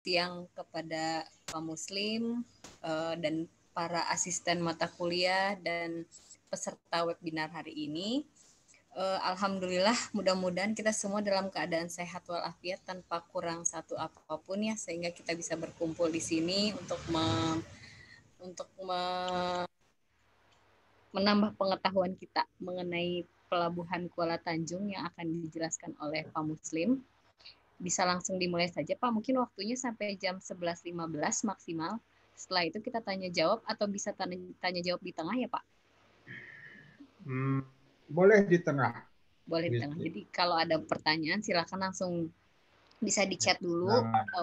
siang kepada Pak Muslim dan para asisten mata kuliah dan peserta webinar hari ini. Alhamdulillah, mudah-mudahan kita semua dalam keadaan sehat walafiat tanpa kurang satu apapun ya, sehingga kita bisa berkumpul di sini untuk menambah pengetahuan kita mengenai Pelabuhan Kuala Tanjung yang akan dijelaskan oleh Pak Muslim. Bisa langsung dimulai saja Pak, mungkin waktunya sampai jam 11.15 maksimal. Setelah itu kita tanya jawab atau bisa tanya jawab di tengah ya Pak? Boleh di tengah. Boleh di tengah. Jadi kalau ada pertanyaan silakan langsung bisa di chat dulu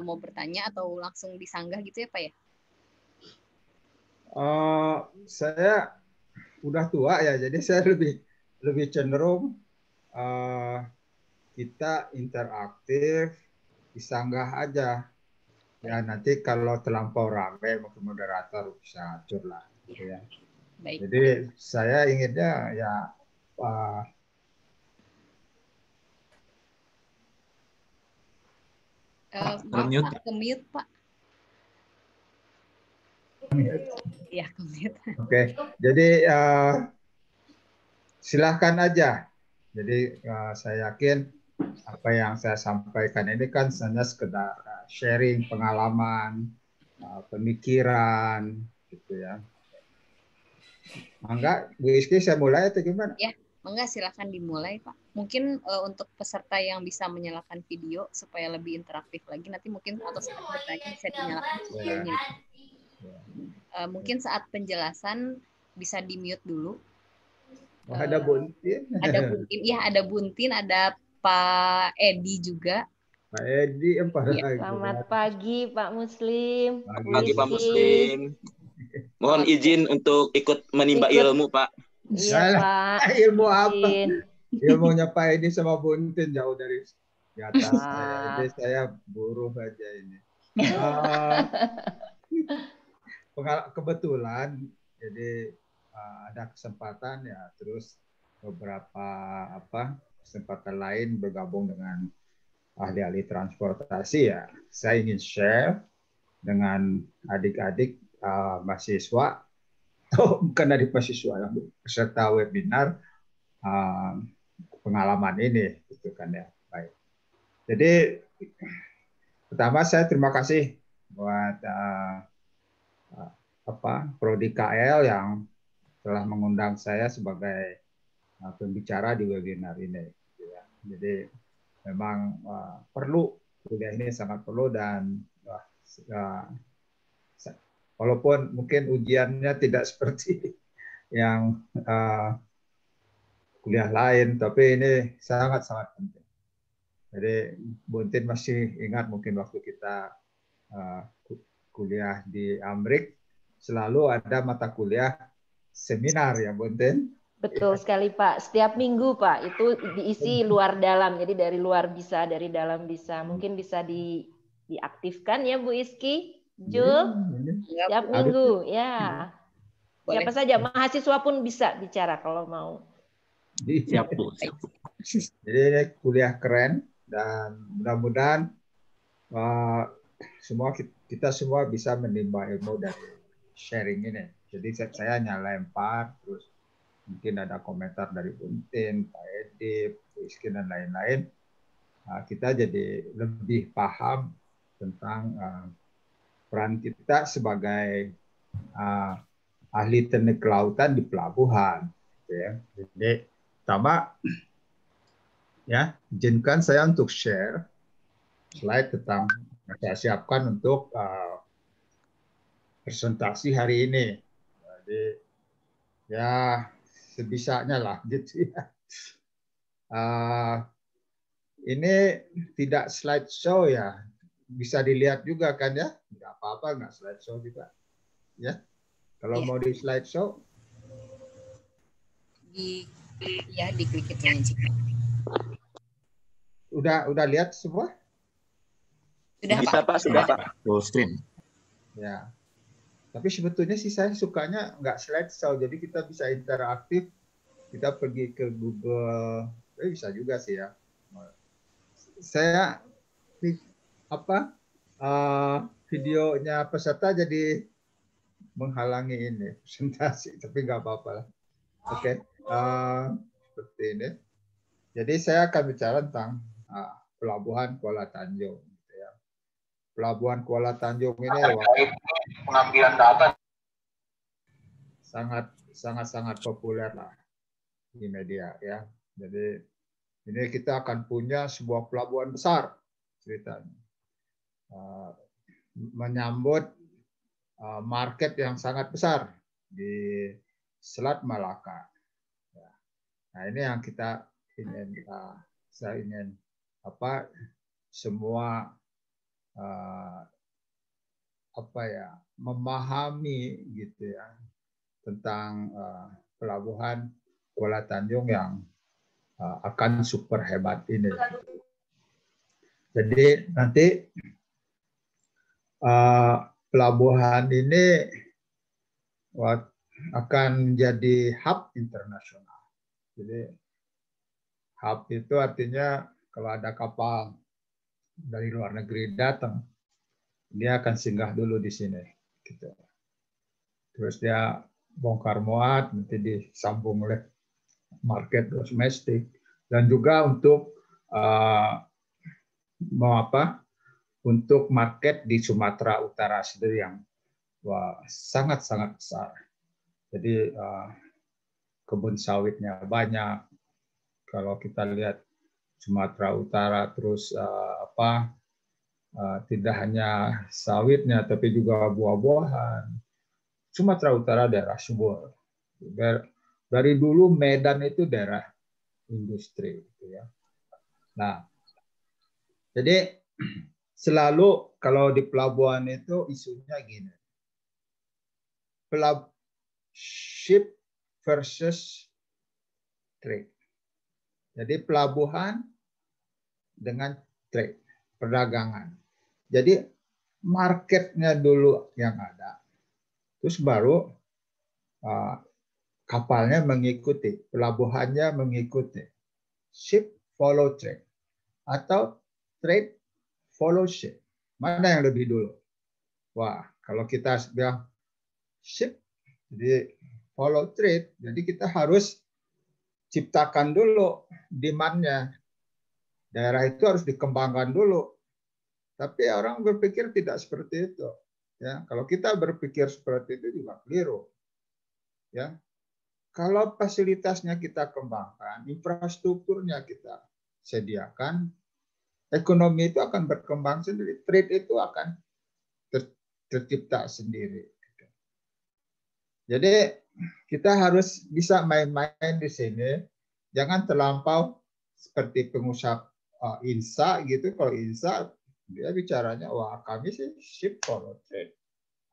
mau bertanya atau langsung disanggah gitu ya Pak ya? Saya udah tua ya, jadi saya lebih cenderung kita interaktif, disanggah aja. Ya nanti kalau terlampau ramai mungkin moderator bisa atur lah. Gitu ya. Baik. Jadi saya inginnya ya Pak, ke-mute Pak. Ya, ke-mute. Oke, jadi silahkan aja. Jadi saya yakin apa yang saya sampaikan ini kan hanya sekedar sharing pengalaman, pemikiran, gitu ya. Mangga, Bu Iski, saya mulai atau gimana? Ya, mangga silakan dimulai Pak. Mungkin untuk peserta yang bisa menyalakan video supaya lebih interaktif lagi, nanti mungkin atau saat bertanya bisa dinyalakan videonya. Mungkin saat penjelasan bisa di-mute dulu. Ada Buntin. Ada Buntin, iya ada Buntin, ada Pak Edi juga. Pak Edi, Selamat pagi Pak Muslim. Pagi Pak Muslim. Mohon izin untuk ikut menimba ilmu Pak. Iya Pak. Ilmu apa? Ilmunya Pak Edi sama Buntin jauh dari di atas saya. Jadi saya buruh aja ini. Kebetulan jadi ada kesempatan ya, terus beberapa kesempatan lain bergabung dengan ahli-ahli transportasi ya. Saya ingin share dengan adik-adik mahasiswa, bukan dari mahasiswa, peserta webinar pengalaman ini, gitu kan ya. Baik. Jadi pertama saya terima kasih buat Prodi KL yang telah mengundang saya sebagai pembicara di webinar ini. Jadi memang perlu, kuliah ini sangat perlu, dan walaupun mungkin ujiannya tidak seperti yang kuliah lain, tapi ini sangat-sangat penting. Jadi Buntin masih ingat mungkin waktu kita kuliah di Amrik, selalu ada mata kuliah seminar ya Buntin. Betul sekali Pak. Setiap minggu Pak itu diisi luar dalam. Jadi dari luar bisa, dari dalam bisa. Mungkin bisa diaktifkan ya Bu Iski, Jul. Setiap minggu ya. Siapa saja mahasiswa pun bisa bicara kalau mau. Siap Bu. Jadi ini kuliah keren dan mudah-mudahan kita semua bisa menimba ilmu dari sharing ini. Jadi saya hanya lempar, terus mungkin ada komentar dari Buntin, Pak Edi, Bu Iski, dan lain-lain. Kita jadi lebih paham tentang peran kita sebagai ahli teknik kelautan di pelabuhan. Ya. Jadi pertama, ya izinkan saya untuk share slide tentang yang saya siapkan untuk presentasi hari ini. Jadi ya sebisanya lah gitu ya. Ini tidak slideshow ya, bisa dilihat juga kan ya, nggak apa-apa nggak slideshow juga ya. Kalau mau di slideshow, diklik itu aja. Udah lihat semua? Sudah bisa Pak, sudah Pak. Full screen. Ya. Tapi sebetulnya sih saya sukanya nggak slideshow, jadi kita bisa interaktif. Kita pergi ke Google, bisa juga sih ya. Saya videonya peserta jadi menghalangi ini presentasi, tapi nggak apa-apa lah. Oke, seperti ini. Jadi saya akan bicara tentang Pelabuhan Kuala Tanjung. Gitu ya. Pelabuhan Kuala Tanjung ini pengambilan data sangat populer lah di media ya. Jadi ini kita akan punya sebuah pelabuhan besar ceritanya, menyambut market yang sangat besar di Selat Malaka. Nah ini yang kita ingin, saya ingin semua memahami gitu ya tentang pelabuhan Kuala Tanjung yang akan super hebat ini. Jadi nanti pelabuhan ini akan menjadi hub internasional. Jadi hub itu artinya kalau ada kapal dari luar negeri datang, dia akan singgah dulu di sini. Gitu. Terus dia bongkar muat, nanti disambung oleh market domestik, dan juga untuk untuk market di Sumatera Utara sendiri yang sangat-sangat besar. Jadi kebun sawitnya banyak. Kalau kita lihat Sumatera Utara, terus tidak hanya sawitnya, tapi juga buah-buahan. Sumatera Utara daerah subur. Dari dulu Medan itu daerah industri. Gitu ya. Nah, jadi selalu kalau di pelabuhan itu isunya gini. Ship versus trade. Jadi pelabuhan dengan trade, perdagangan. Jadi marketnya dulu yang ada, terus baru kapalnya mengikuti, pelabuhannya mengikuti. Ship follow trade atau trade follow ship. Mana yang lebih dulu? Wah, kalau kita bilang ship, jadi follow trade, jadi kita harus ciptakan dulu demand-nya. Daerah itu harus dikembangkan dulu. Tapi orang berpikir tidak seperti itu. Ya, kalau kita berpikir seperti itu juga keliru. Ya, kalau fasilitasnya kita kembangkan, infrastrukturnya kita sediakan, ekonomi itu akan berkembang sendiri. Trade itu akan tercipta sendiri. Jadi kita harus bisa main-main di sini. Jangan terlampau seperti pengusaha INSA gitu. Kalau INSA dia bicaranya, wah kami sih ship follow trade.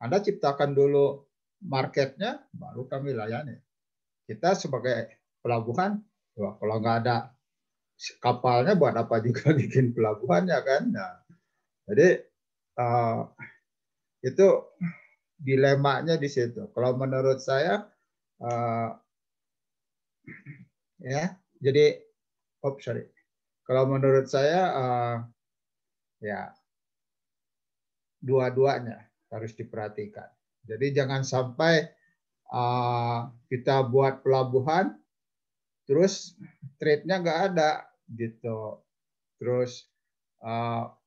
Anda ciptakan dulu marketnya, baru kami layani. Kita sebagai pelabuhan, wah, kalau nggak ada kapalnya buat apa juga bikin pelabuhannya kan? Nah, jadi itu dilemanya di situ. Kalau menurut saya, kalau menurut saya ya dua-duanya harus diperhatikan. Jadi jangan sampai kita buat pelabuhan, terus trade-nya nggak ada gitu. Terus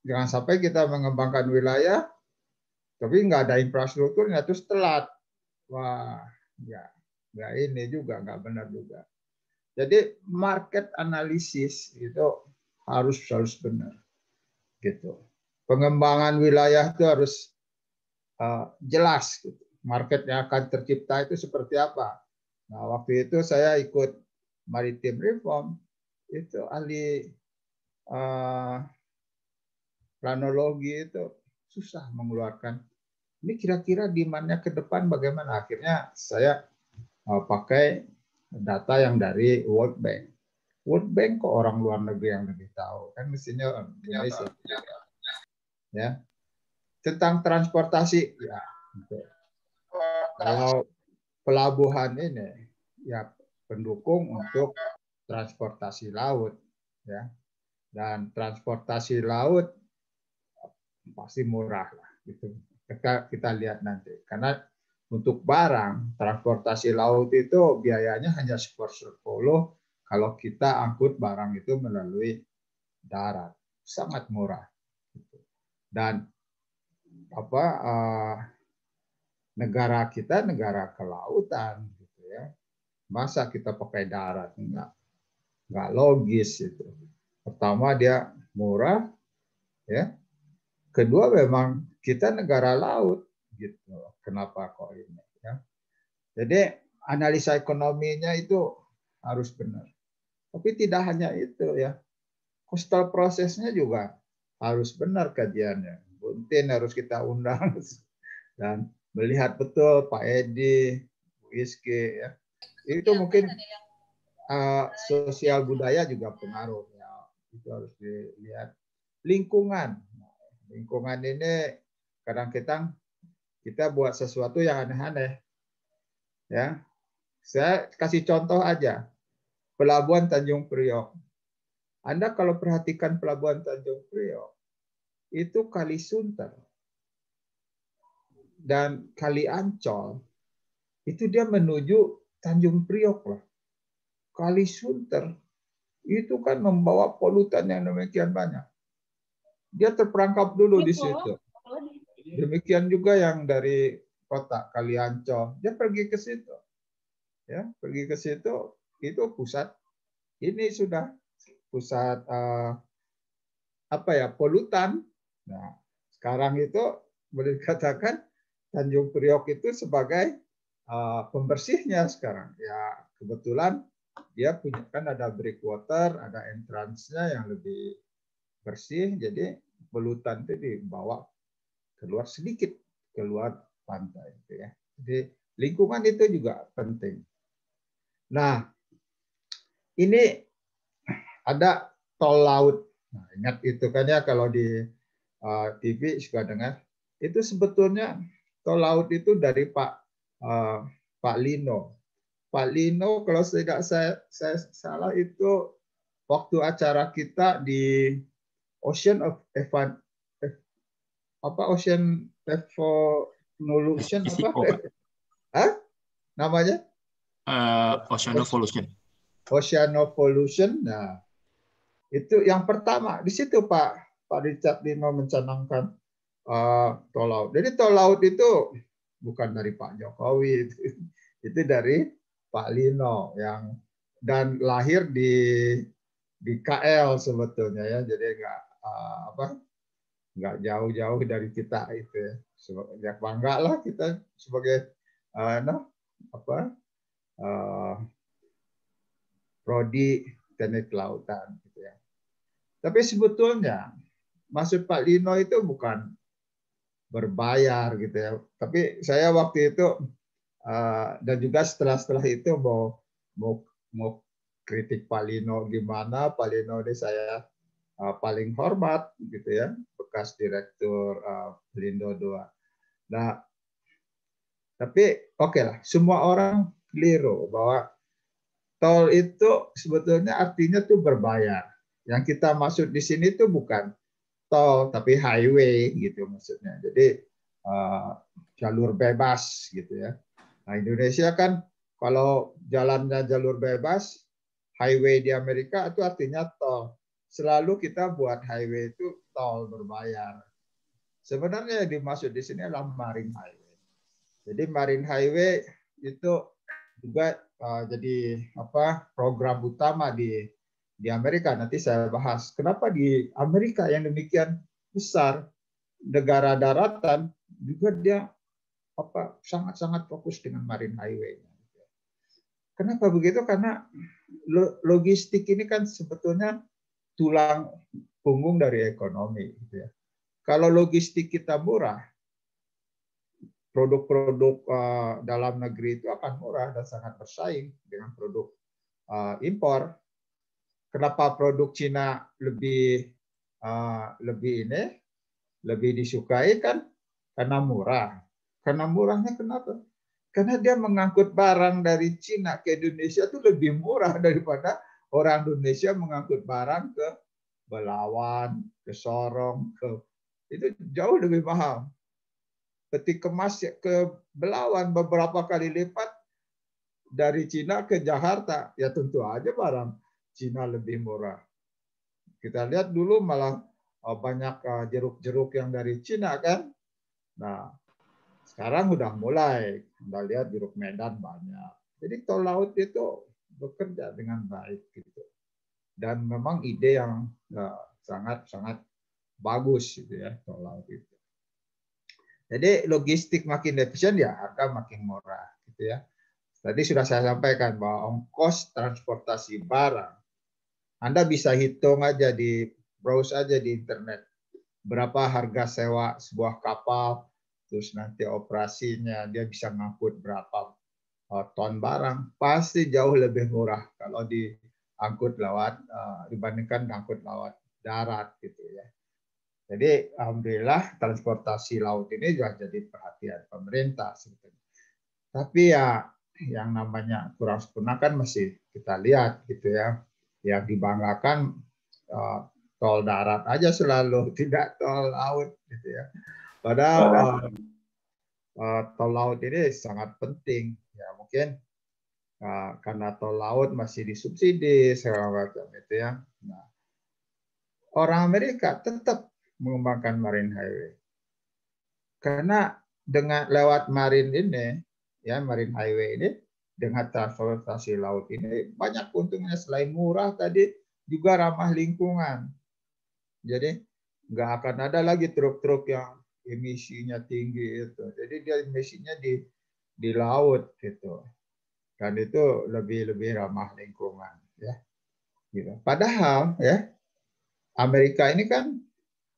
jangan sampai kita mengembangkan wilayah, tapi nggak ada infrastrukturnya, terus telat. Wah, ya nggak ini juga, nggak benar juga. Jadi market analisis itu harus benar, gitu. Pengembangan wilayah itu harus jelas, gitu. Market yang akan tercipta itu seperti apa. Nah, waktu itu saya ikut Maritim Reform, itu ahli planologi itu susah mengeluarkan. Ini kira-kira demand-nya ke depan bagaimana? Akhirnya saya pakai data yang dari World Bank. World Bank kok orang luar negeri yang lebih tahu, kan mestinya Indonesia. Ya, tentang transportasi, ya. Kalau pelabuhan ini, ya pendukung untuk transportasi laut, ya. Dan transportasi laut pasti murah lah. Gitu. Kita lihat nanti. Karena untuk barang transportasi laut itu biayanya hanya 1/10 kalau kita angkut barang itu melalui darat, sangat murah. Dan negara kita negara kelautan, gitu ya. Masa kita pakai darat, nggak logis itu. Pertama dia murah, ya. Kedua memang kita negara laut, gitu. Kenapa kok ini? Ya. Jadi analisa ekonominya itu harus benar. Tapi tidak hanya itu ya, coastal prosesnya juga harus benar kajiannya. Buntin harus kita undang dan melihat betul Pak Edi, Bu Iski, ya. Itu mungkin sosial budaya juga pengaruh ya. Itu harus dilihat. Lingkungan ini kadang-kadang kita buat sesuatu yang aneh-aneh. Ya, saya kasih contoh aja. Pelabuhan Tanjung Priok. Anda kalau perhatikan Pelabuhan Tanjung Priok, itu Kali Sunter dan Kali Ancol, itu dia menuju Tanjung Priok lah. Kali Sunter itu kan membawa polutan yang demikian banyak. Dia terperangkap dulu di situ. Demikian juga yang dari kota Kali Ancol, dia pergi ke situ. Ya, pergi ke situ, itu pusat. Ini sudah pusat polutan. Nah, sekarang itu boleh dikatakan Tanjung Priok itu sebagai pembersihnya sekarang. Ya, kebetulan dia punya kan ada breakwater, ada entrance-nya yang lebih bersih, jadi polutan itu dibawa keluar sedikit, keluar pantai. Gitu ya. Jadi lingkungan itu juga penting. Nah, ini ada tol laut. Nah, ingat itu kan ya kalau di TV suka dengar. Itu sebetulnya tol laut itu dari Pak Lino. Pak Lino kalau tidak saya salah itu waktu acara kita di Ocean Evolution apa? Hah? Namanya? Ocean Evolution. Ocean Evolution. Nah, itu yang pertama di situ Pak Richard Lino mencanangkan tol laut. Jadi tol laut itu bukan dari Pak Jokowi, itu dari Pak Lino yang dan lahir di KL sebetulnya ya. Jadi nggak jauh-jauh dari kita itu ya. Ya bangga lah kita sebagai prodi teknik kelautan gitu ya. Tapi sebetulnya maksud Pak Lino itu bukan berbayar gitu ya. Tapi saya waktu itu dan juga setelah itu mau kritik Pak Lino gimana. Pak Lino ini saya paling hormat gitu ya, bekas direktur Pelindo II. Nah, tapi oke lah, semua orang keliru bahwa tol itu sebetulnya artinya tuh berbayar. Yang kita maksud di sini tuh bukan tol tapi highway gitu maksudnya. Jadi jalur bebas gitu ya. Nah, Indonesia kan kalau jalannya jalur bebas, highway di Amerika itu artinya tol. Selalu kita buat highway itu tol berbayar. Sebenarnya yang dimaksud di sini adalah marine highway. Jadi marine highway itu juga jadi program utama di Amerika. Nanti saya bahas kenapa di Amerika yang demikian besar negara daratan juga dia sangat-sangat fokus dengan marine highway. Kenapa begitu? Karena logistik ini kan sebetulnya tulang punggung dari ekonomi. Gitu ya. Kalau logistik kita murah, produk-produk dalam negeri itu akan murah dan sangat bersaing dengan produk impor. Kenapa produk Cina lebih disukai kan? Karena murah. Karena murahnya kenapa? Karena dia mengangkut barang dari Cina ke Indonesia itu lebih murah daripada orang Indonesia mengangkut barang ke Belawan, ke Sorong, itu jauh lebih mahal. peti kemas ke Belawan beberapa kali lipat dari Cina ke Jakarta. Ya tentu aja barang Cina lebih murah. Kita lihat dulu malah banyak jeruk-jeruk yang dari Cina kan. Nah, sekarang udah mulai. Kita lihat jeruk Medan banyak. Jadi tol laut itu bekerja dengan baik gitu. Dan memang ide yang sangat-sangat bagus gitu ya tol laut itu. Jadi logistik makin efisien ya harga makin murah gitu ya. Tadi sudah saya sampaikan bahwa ongkos transportasi barang Anda bisa hitung aja browse aja di internet berapa harga sewa sebuah kapal, terus nanti operasinya dia bisa ngangkut berapa ton barang, pasti jauh lebih murah kalau diangkut lewat dibandingkan angkut lewat darat gitu ya. Jadi alhamdulillah transportasi laut ini juga jadi perhatian pemerintah sebetulnya. Tapi ya yang namanya kurang sempurna kan masih kita lihat gitu ya. Yang dibanggakan tol darat aja selalu, tidak tol laut gitu ya. Padahal tol laut ini sangat penting. Ya mungkin karena tol laut masih disubsidi segala macam itu ya. Nah, orang Amerika tetap mengembangkan marine highway. Karena dengan lewat marine ini, ya marine highway ini, dengan transportasi laut ini banyak untungnya selain murah tadi juga ramah lingkungan. Jadi nggak akan ada lagi truk-truk yang emisinya tinggi itu. Jadi dia emisinya di laut gitu. Dan itu lebih ramah lingkungan ya. Gitu. Padahal ya Amerika ini kan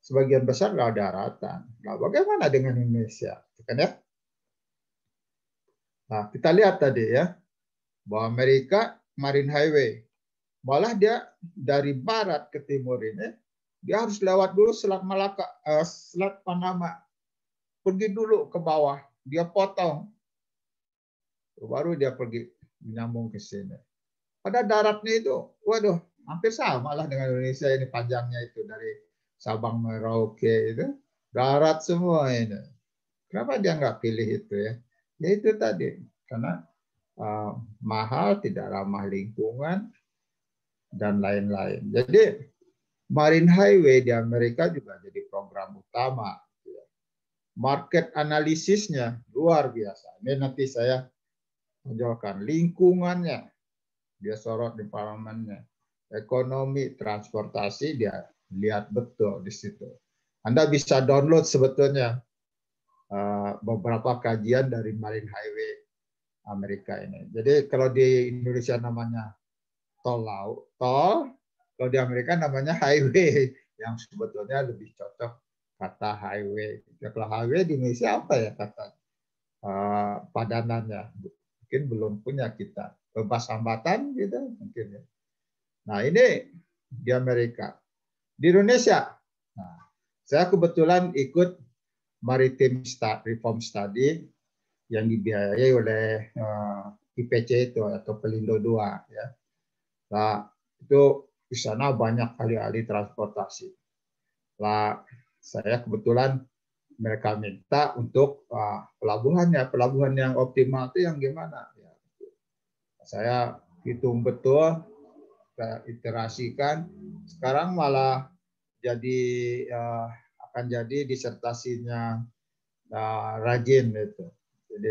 sebagian besar laut daratan. Nah, bagaimana dengan Indonesia? Kan ya? Nah, kita lihat tadi ya bahwa Amerika Marine Highway, malah dia dari barat ke timur ini dia harus lewat dulu Selat Malaka, Selat Panama, pergi dulu ke bawah, dia potong, baru dia pergi menyambung ke sini. Pada daratnya itu, waduh, hampir sama lah dengan Indonesia ini panjangnya itu dari Sabang Merauke itu darat semua ini. Kenapa dia nggak pilih itu ya? Ya itu tadi karena mahal, tidak ramah lingkungan, dan lain-lain. Jadi Marine Highway di Amerika juga jadi program utama. Market analisisnya luar biasa. Ini nanti saya tunjukkan lingkungannya. Dia sorot di parlemennya. Ekonomi, transportasi, dia lihat betul di situ. Anda bisa download sebetulnya beberapa kajian dari Marine Highway Amerika ini. Jadi kalau di Indonesia namanya tol laut, tol, kalau di Amerika namanya highway, yang sebetulnya lebih cocok kata highway. Ya, kalau highway di Indonesia apa ya kata padanannya? Mungkin belum punya kita. Bebas hambatan gitu mungkin ya. Nah ini di Amerika. Di Indonesia, nah, saya kebetulan ikut Maritime Reform Study yang dibiayai oleh IPC itu atau Pelindo II ya. Nah, itu di sana banyak ahli-ahli transportasi. Nah, saya kebetulan mereka minta untuk pelabuhannya, pelabuhan yang optimal itu yang gimana? Ya, saya hitung betul, saya iterasikan. Sekarang malah akan jadi disertasinya Rajin itu. Jadi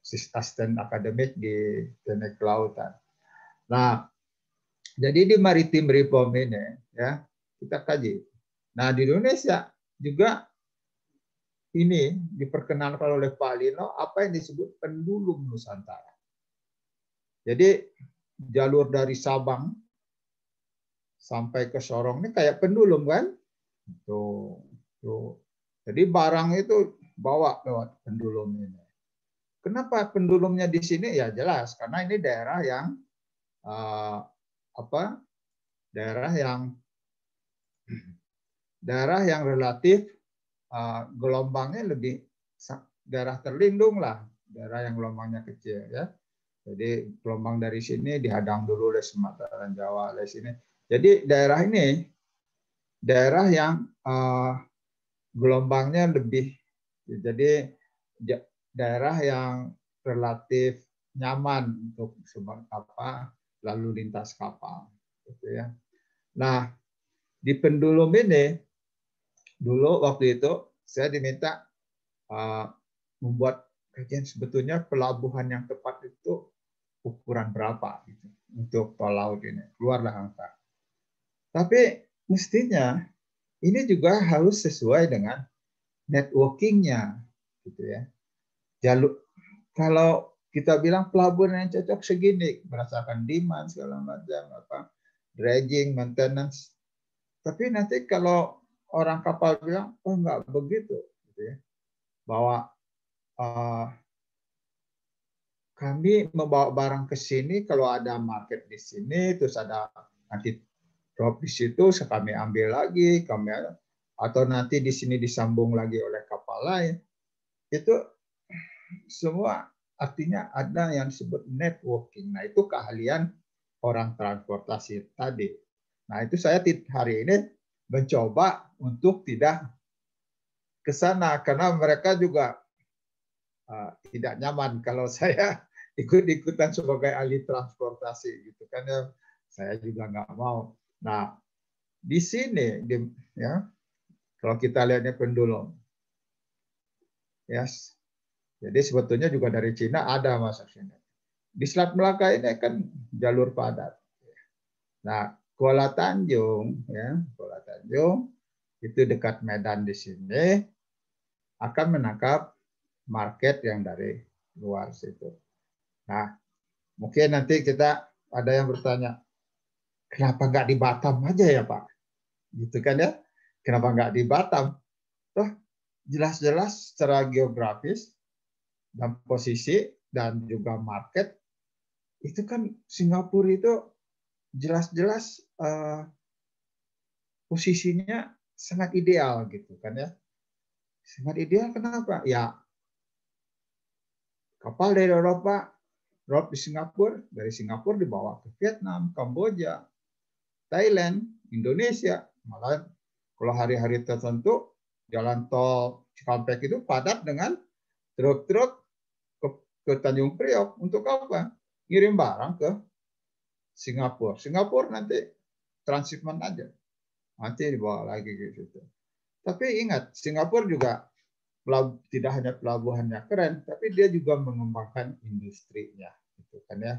asisten akademik di Teknik Kelautan. Nah, jadi di Maritime Reform ini ya kita kaji. Nah di Indonesia juga ini diperkenalkan oleh Pak Lino apa yang disebut pendulum Nusantara. Jadi jalur dari Sabang sampai ke Sorong ini kayak pendulum kan? Tuh. Jadi barang itu bawa lewat pendulum ini. Kenapa pendulumnya di sini? Ya jelas karena ini daerah yang daerah yang relatif gelombangnya lebih daerah terlindung lah, daerah yang gelombangnya kecil ya. Jadi gelombang dari sini dihadang dulu oleh Sumatera dan Jawa oleh sini. Jadi daerah ini daerah yang gelombangnya lebih, jadi daerah yang relatif nyaman untuk lalu lintas kapal, gitu ya. Nah, di Pendulum ini dulu waktu itu saya diminta membuat kajian sebetulnya pelabuhan yang tepat itu ukuran berapa gitu, untuk tol laut ini. Keluarlah angka. Tapi mestinya ini juga harus sesuai dengan networking-nya, gitu ya. Jalur, kalau kita bilang pelabuhan yang cocok segini, berdasarkan demand segala macam, dragging, maintenance. Tapi nanti kalau orang kapal bilang, oh enggak begitu, gitu ya. Bahwa kami membawa barang ke sini, kalau ada market di sini, terus ada nanti drop di situ, kami ambil lagi, atau nanti di sini disambung lagi oleh kapal lain. Itu semua artinya ada yang disebut networking. Nah, itu keahlian orang transportasi tadi. Nah, itu saya hari ini mencoba untuk tidak ke sana karena mereka juga tidak nyaman kalau saya ikut-ikutan sebagai ahli transportasi gitu kan ya. Saya juga nggak mau. Nah, di sini ya, kalau kita lihatnya Pendulum. Yes. Jadi sebetulnya juga dari Cina ada masuk sini. Di Selat Melaka ini kan jalur padat. Nah, Kuala Tanjung ya, Kuala Tanjung itu dekat Medan di sini akan menangkap market yang dari luar situ. Nah, mungkin nanti kita ada yang bertanya, kenapa nggak di Batam aja ya Pak? Gitu kan ya? Kenapa nggak di Batam? Toh jelas-jelas secara geografis dan posisi dan juga market itu kan Singapura itu jelas-jelas posisinya sangat ideal gitu kan ya. Sangat ideal kenapa? Ya kapal dari Eropa drop di Singapura, dari Singapura dibawa ke Vietnam, Kamboja, Thailand, Indonesia. Malah kalau hari-hari tertentu jalan tol Cikampek itu padat dengan truk-truk ke Tanjung Priok. Untuk apa? Ngirim barang ke Singapura. Singapura nanti transshipment aja. Nanti dibawa lagi ke situ. Tapi ingat, Singapura juga tidak hanya pelabuhannya keren, tapi dia juga mengembangkan industrinya. Gitu kan ya.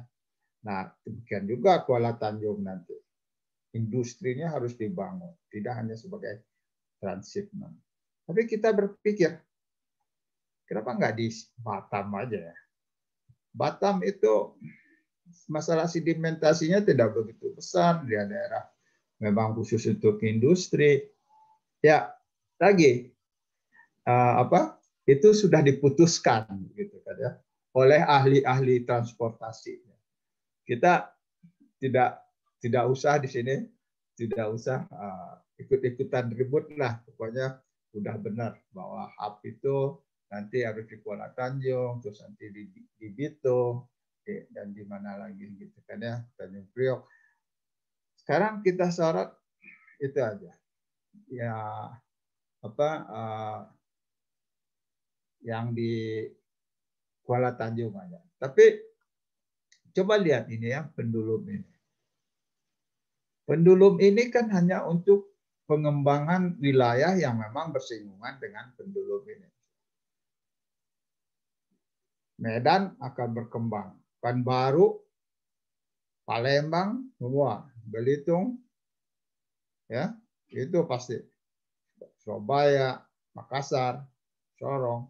Nah, demikian juga Kuala Tanjung nanti. Industrinya harus dibangun, tidak hanya sebagai transshipment. Tapi kita berpikir, kenapa nggak di Batam aja ya? Batam itu masalah sedimentasinya tidak begitu besar, di daerah memang khusus untuk industri. Ya, lagi itu sudah diputuskan gitu kan ya oleh ahli-ahli transportasi. Kita tidak usah di sini, tidak usah ikut-ikutan ribut lah. Pokoknya udah benar bahwa hub itu nanti harus di Kuala Tanjung, terus nanti di Bitung, dan di mana lagi gitu kan ya, Tanjung Priok. Sekarang kita sorot itu aja. Ya yang di Kuala Tanjung aja. Tapi coba lihat ini ya, Pendulum ini. Pendulum ini kan hanya untuk pengembangan wilayah yang memang bersinggungan dengan Pendulum ini. Medan akan berkembang. Pekanbaru, Palembang, semua. Belitung, ya itu pasti. Surabaya, Makassar, Sorong.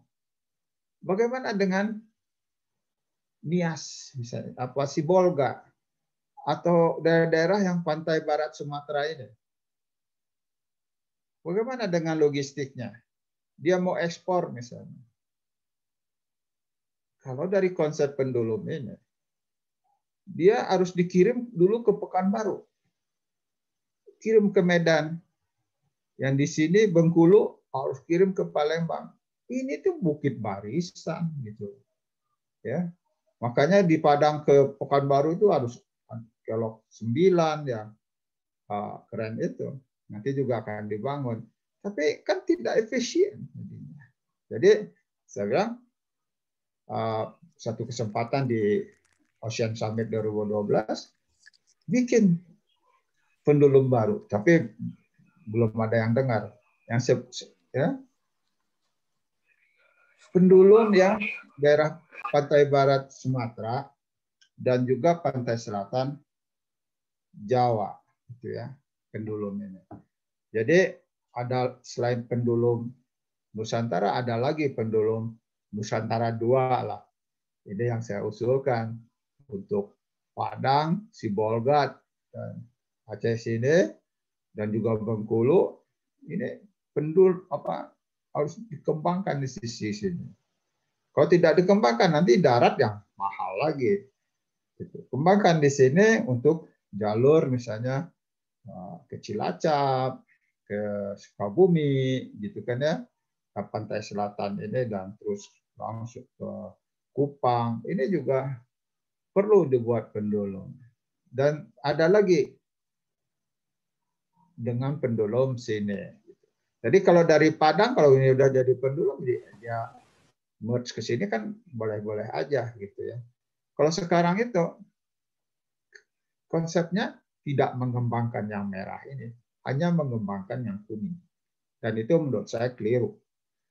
Bagaimana dengan Nias, misalnya, Sibolga, atau daerah-daerah yang pantai barat Sumatera ini? Bagaimana dengan logistiknya? Dia mau ekspor misalnya. Kalau dari konsep Pendulum ini, dia harus dikirim dulu ke Pekanbaru, kirim ke Medan, yang di sini Bengkulu harus kirim ke Palembang. Ini tuh Bukit Barisan gitu, ya. Makanya di Padang ke Pekanbaru itu harus kelok 9 ya, keren itu. Nanti juga akan dibangun. Tapi kan tidak efisien. Jadi saya bilang satu kesempatan di Ocean Summit 2012 bikin pendulum baru, tapi belum ada yang dengar. Ya, pendulum yang daerah pantai barat Sumatera dan juga pantai selatan Jawa, gitu ya, pendulum ini. Jadi ada selain pendulum Nusantara, ada lagi pendulum Nusantara 2 lah. Ini yang saya usulkan untuk Padang, Sibolga, dan Aceh sini, dan juga Bengkulu. Ini harus dikembangkan di sisi sini. Kalau tidak dikembangkan nanti darat yang mahal lagi. Kembangkan di sini untuk jalur misalnya ke Cilacap, ke Sukabumi, gitu kan ya, ke pantai selatan ini dan terus langsung ke Kupang. Ini juga perlu dibuat pendulum. Dan ada lagi dengan pendulum sini. Jadi kalau dari Padang, kalau ini udah jadi pendulum, dia merge ke sini kan boleh-boleh aja gitu ya. Kalau sekarang itu konsepnya tidak mengembangkan yang merah ini, hanya mengembangkan yang kuning. Dan itu menurut saya keliru.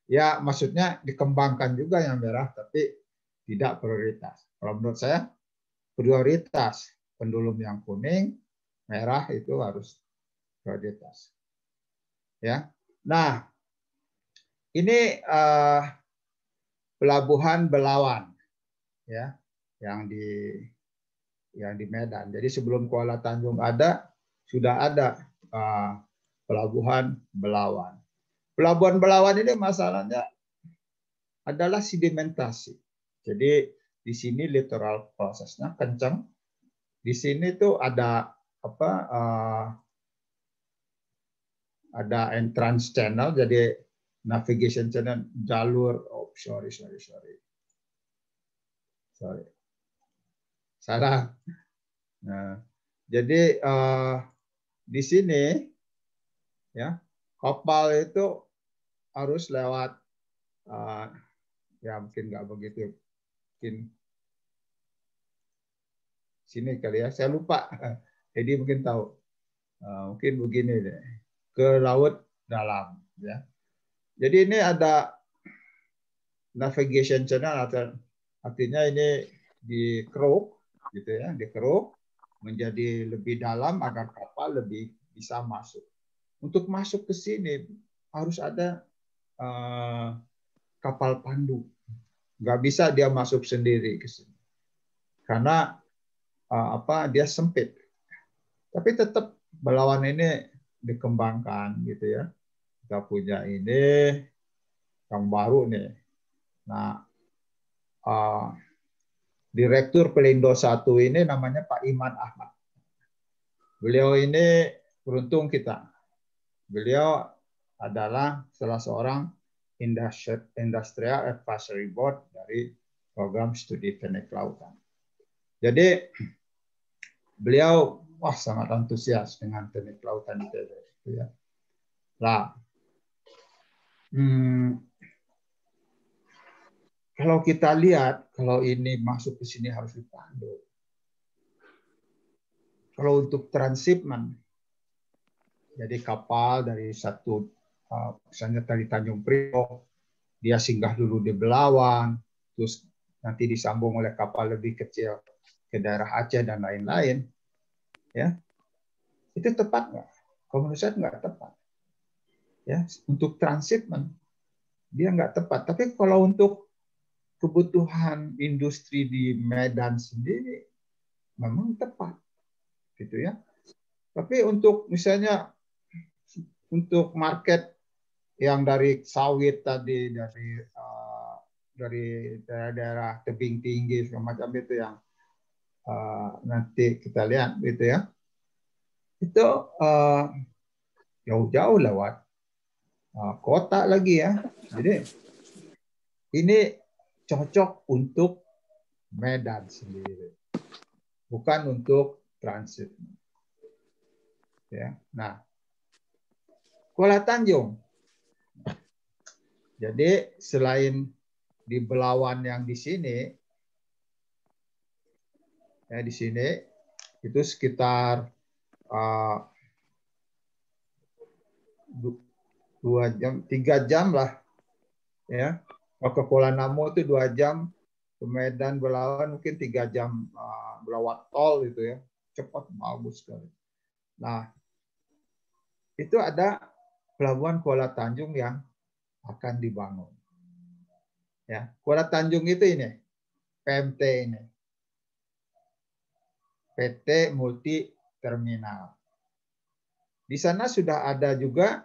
Ya maksudnya dikembangkan juga yang merah, tapi tidak prioritas. Kalau menurut saya prioritas pendulum yang kuning, merah itu harus prioritas. Ya. Nah, ini Pelabuhan Belawan, ya, yang di Medan. Jadi sebelum Kuala Tanjung ada, sudah ada Pelabuhan Belawan. Pelabuhan Belawan ini masalahnya adalah sedimentasi. Jadi di sini littoral prosesnya kencang. Di sini tuh ada ada entrance channel, jadi navigation channel, jalur. Oh, sorry. Salah. Nah, jadi di sini ya kapal itu harus lewat ya mungkin nggak begitu, mungkin sini kali ya, saya lupa. Jadi mungkin tahu, mungkin begini deh, ke laut dalam ya. Jadi ini ada navigation channel, artinya ini dikeruk gitu ya, dikeruk menjadi lebih dalam agar kapal lebih bisa masuk. Untuk masuk ke sini harus ada kapal pandu. Nggak bisa dia masuk sendiri ke sini. Karena dia sempit. Tapi tetap Belawan ini dikembangkan gitu ya. Kita punya ini yang baru nih. Nah, Direktur Pelindo 1 ini namanya Pak Iman Ahmad. Beliau ini beruntung kita. Beliau adalah salah seorang Industrial Advisory Board dari program studi teknik kelautan. Jadi beliau sangat antusias dengan teknik kelautan itu ya. Nah, kalau kita lihat, kalau ini masuk ke sini harus dipandu. Kalau untuk transshipment, jadi kapal dari satu, misalnya dari Tanjung Priok, dia singgah dulu di Belawan, terus nanti disambung oleh kapal lebih kecil ke daerah Aceh dan lain-lain, ya itu tepat nggak? Kalau menurut saya nggak tepat. Ya, untuk transshipment dia nggak tepat. Tapi kalau untuk kebutuhan industri di Medan sendiri memang tepat, gitu ya. Tapi untuk misalnya untuk market yang dari sawit tadi, dari daerah-daerah tebing tinggi segala macam itu yang nanti kita lihat gitu ya, itu jauh-jauh lewat kota lagi ya. Jadi ini cocok untuk Medan sendiri, bukan untuk transit. Ya, nah, Kuala Tanjung. Jadi selain di Belawan yang di sini, ya di sini itu sekitar 3 jam lah, ya. Kalau ke Kuala Namu itu 2 jam, ke Medan Belawan mungkin 3 jam lewat tol itu ya, cepat bagus sekali. Nah, itu ada pelabuhan Kuala Tanjung yang akan dibangun. Ya, Kuala Tanjung itu ini, PMT ini, PT Multi Terminal. Di sana sudah ada juga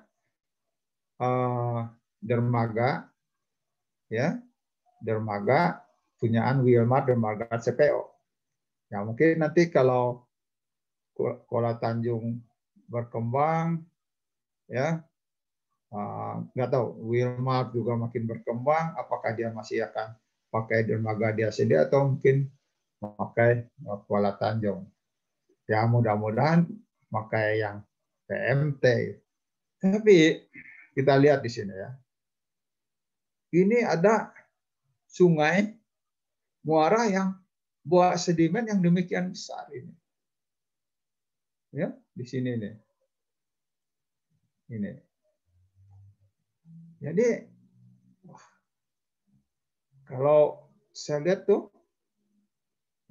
dermaga, ya, dermaga punyaan Wilmar, dermaga CPO. Ya mungkin nanti kalau Kuala Tanjung berkembang, ya nggak tahu Wilmar juga makin berkembang, apakah dia masih akan pakai dermaga dia sendiri atau mungkin pakai Kuala Tanjung. Ya mudah-mudahan pakai yang PMT. Tapi kita lihat di sini ya. Ini ada sungai muara yang buat sedimen yang demikian besar ini. Ya, di sini nih. Ini. Jadi kalau saya lihat tuh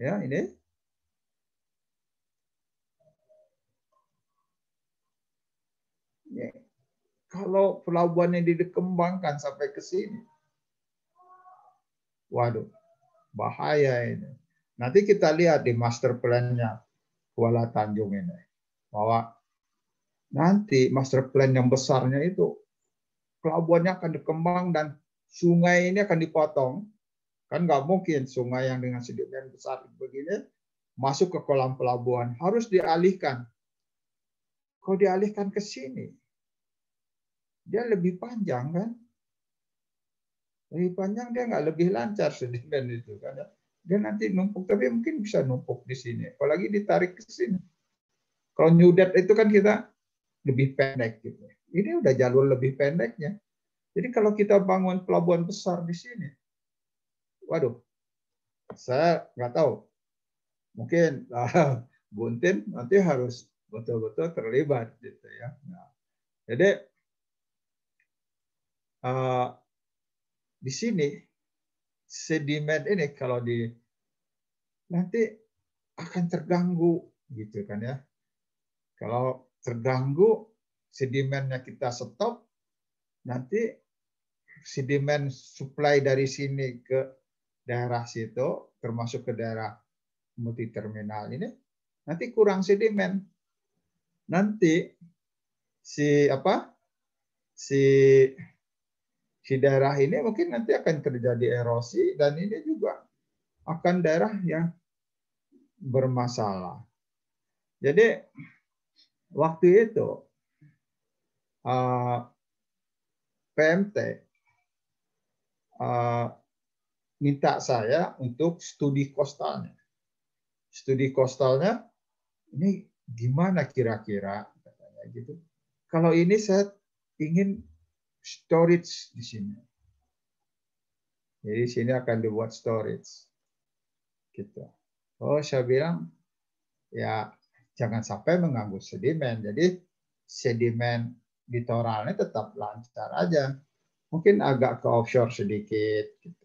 ya ini kalau pelabuhannya dikembangkan sampai ke sini, waduh, bahaya ini. Nanti kita lihat di master plan-nya Kuala Tanjung ini, bahwa nanti master plan yang besarnya itu pelabuhannya akan dikembang dan sungai ini akan dipotong. Kan nggak mungkin sungai yang dengan sedimen besar begini masuk ke kolam pelabuhan, harus dialihkan. Kalau dialihkan ke sini, dia lebih panjang kan? Lebih panjang, dia nggak lebih lancar sedimen itu kan? Dia nanti numpuk, tapi mungkin bisa numpuk di sini. Apalagi ditarik ke sini. Kalau Nyudet itu kan kita lebih pendek gitu. Ini udah jalur lebih pendeknya. Jadi kalau kita bangun pelabuhan besar di sini, waduh, saya nggak tahu. Mungkin Buntin nanti harus betul-betul terlibat gitu ya. Nah, jadi di sini sedimen ini kalau nanti akan terganggu gitu kan ya. Kalau terganggu sedimennya kita stop, nanti sedimen supply dari sini ke daerah situ, termasuk ke daerah multi terminal ini, nanti kurang sedimen. Nanti si daerah ini mungkin nanti akan terjadi erosi dan ini juga akan daerah yang bermasalah. Jadi waktu itu PMT minta saya untuk studi kostalnya. Studi kostalnya ini gimana kira-kira katanya gitu. Kalau ini saya ingin storage di sini. Jadi sini akan dibuat storage. Gitu. Oh, saya bilang ya jangan sampai mengganggu sedimen. Jadi sedimen litoralnya tetap lancar aja. Mungkin agak ke offshore sedikit. Gitu.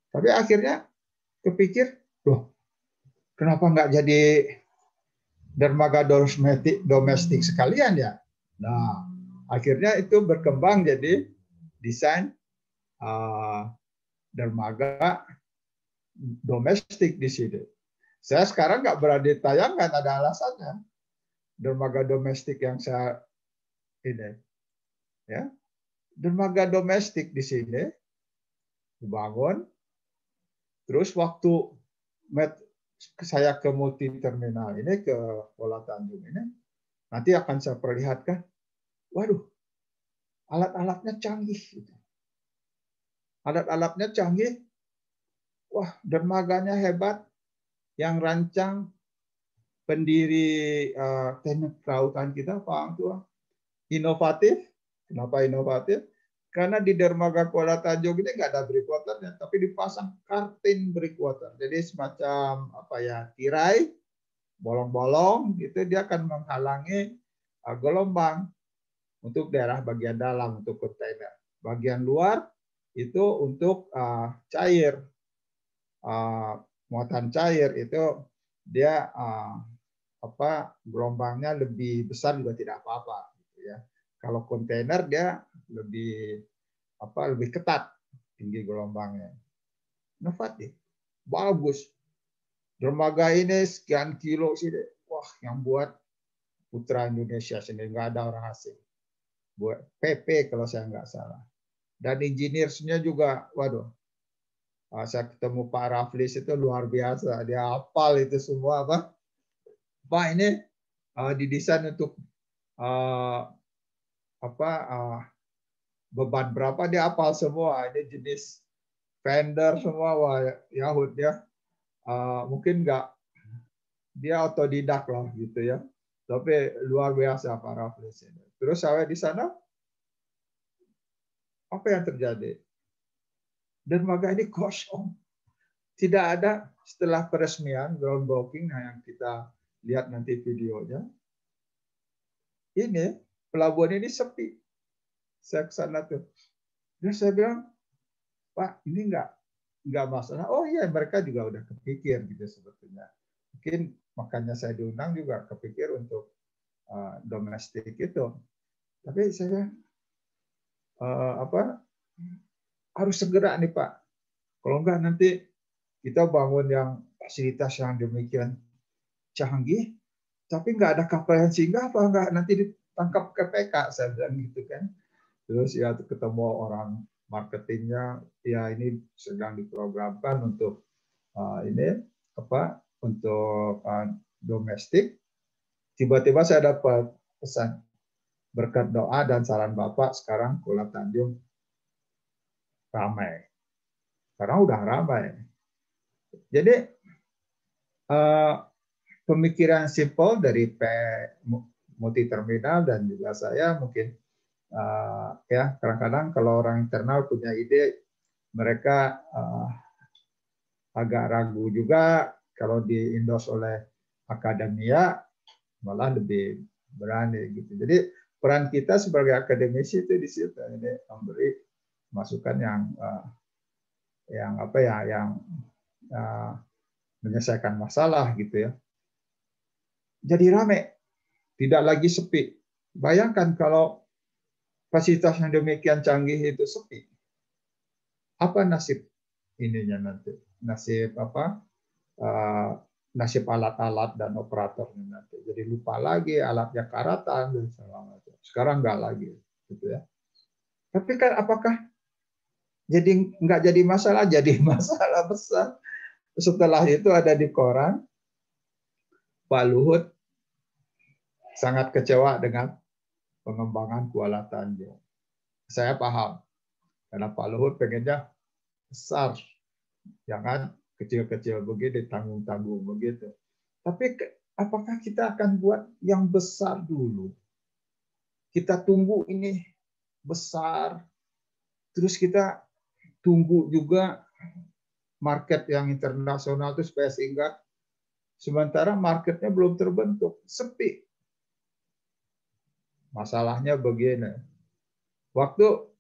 Tapi akhirnya kepikir, loh, kenapa nggak jadi dermaga domestik sekalian ya? Nah, akhirnya itu berkembang jadi desain dermaga domestik di sini. Saya sekarang nggak berani tayangkan, ada alasannya. Dermaga domestik yang saya ini, ya, dermaga domestik di sini dibangun. Terus waktu saya ke multi terminal ini, ke Kuala Tanjung ini, nanti akan saya perlihatkan. Waduh, alat-alatnya canggih. Alat-alatnya canggih. Wah, dermaganya hebat. Yang rancang pendiri teknik kelautan kita, Pak Ang Tua, inovatif. Kenapa inovatif? Karena di dermaga Kuala Tanjung ini nggak ada breakwater, breakwatternya, tapi dipasang kartin breakwater. Jadi semacam apa ya, tirai bolong-bolong itu dia akan menghalangi gelombang untuk daerah bagian dalam untuk kontainer. Bagian luar itu untuk cair, muatan cair itu dia gelombangnya lebih besar juga tidak apa-apa. Gitu ya. Kalau kontainer dia lebih ketat tinggi gelombangnya. Inovatif, bagus. Dermaga ini sekian kilo sih, wah yang buat putra Indonesia sendiri, nggak ada orang asing. Buat PP kalau saya nggak salah. Dan engineers-nya juga, waduh, saya ketemu Pak Raflis itu luar biasa, dia hafal itu semua Pak ini didesain untuk beban berapa dia hafal semua. Ini jenis vendor semua, wah Yahud ya. Mungkin nggak, dia otodidak lah gitu ya. Tapi luar biasa Pak Raflis ini. Terus saya di sana, apa yang terjadi? Dermaga ini kosong. Tidak ada setelah peresmian, groundbreaking yang kita lihat nanti videonya. Ini, pelabuhan ini sepi. Saya ke sana tuh. Dan saya bilang, Pak, ini nggak masalah. Oh iya, mereka juga udah kepikir gitu sebetulnya. Mungkin makanya saya diundang juga kepikir untuk domestik itu. Tapi saya harus segera nih Pak. Kalau enggak nanti kita bangun yang fasilitas yang demikian canggih, tapi nggak ada kapal yang singgah, apa enggak nanti ditangkap KPK, saya bilang gitu kan. Terus ya ketemu orang marketingnya, ya ini sedang diprogramkan untuk untuk domestik. Tiba-tiba saya dapat pesan, berkat doa dan saran Bapak sekarang Kuala Tanjung ramai. Sekarang udah ramai. Jadi pemikiran simpel dari multi terminal dan juga saya mungkin ya kadang-kadang kalau orang internal punya ide, mereka agak ragu juga. Kalau di-endorse oleh akademia malah lebih berani gitu. Jadi peran kita sebagai akademisi itu di situ, ini memberi masukan yang menyelesaikan masalah gitu ya. Jadi rame, tidak lagi sepi. Bayangkan kalau fasilitas yang demikian canggih itu sepi, apa nasib ininya nanti? Nasib nasib alat-alat dan operatornya nanti. Jadi lupa lagi alatnya karatan dan segala macam. Sekarang nggak lagi, gitu ya. Tapi kan apakah jadi nggak jadi masalah? Jadi masalah besar. Setelah itu ada di koran, Pak Luhut sangat kecewa dengan pengembangan Kuala Tanjung. Saya paham, karena Pak Luhut pengennya besar, jangan kecil-kecil begini, tanggung-tanggung begitu. Tapi apakah kita akan buat yang besar dulu? Kita tunggu ini besar, terus kita tunggu juga market yang internasional itu supaya singgah. Sementara marketnya belum terbentuk, sepi. Masalahnya begini. Waktu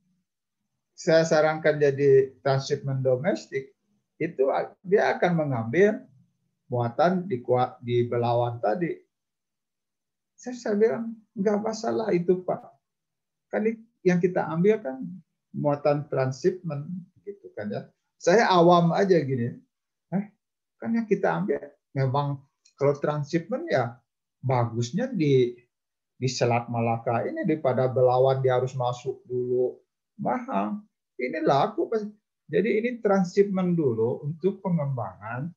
saya sarankan jadi transshipment domestik, itu dia akan mengambil muatan di Belawan tadi. Saya bilang, nggak masalah itu Pak. Kan yang kita ambil kan muatan transshipment, gitu kan ya. Saya awam aja gini. Kan yang kita ambil memang kalau transshipment ya bagusnya di Selat Malaka ini daripada Belawan dia harus masuk dulu. Mahal. Ini laku. Jadi ini transshipment dulu untuk pengembangan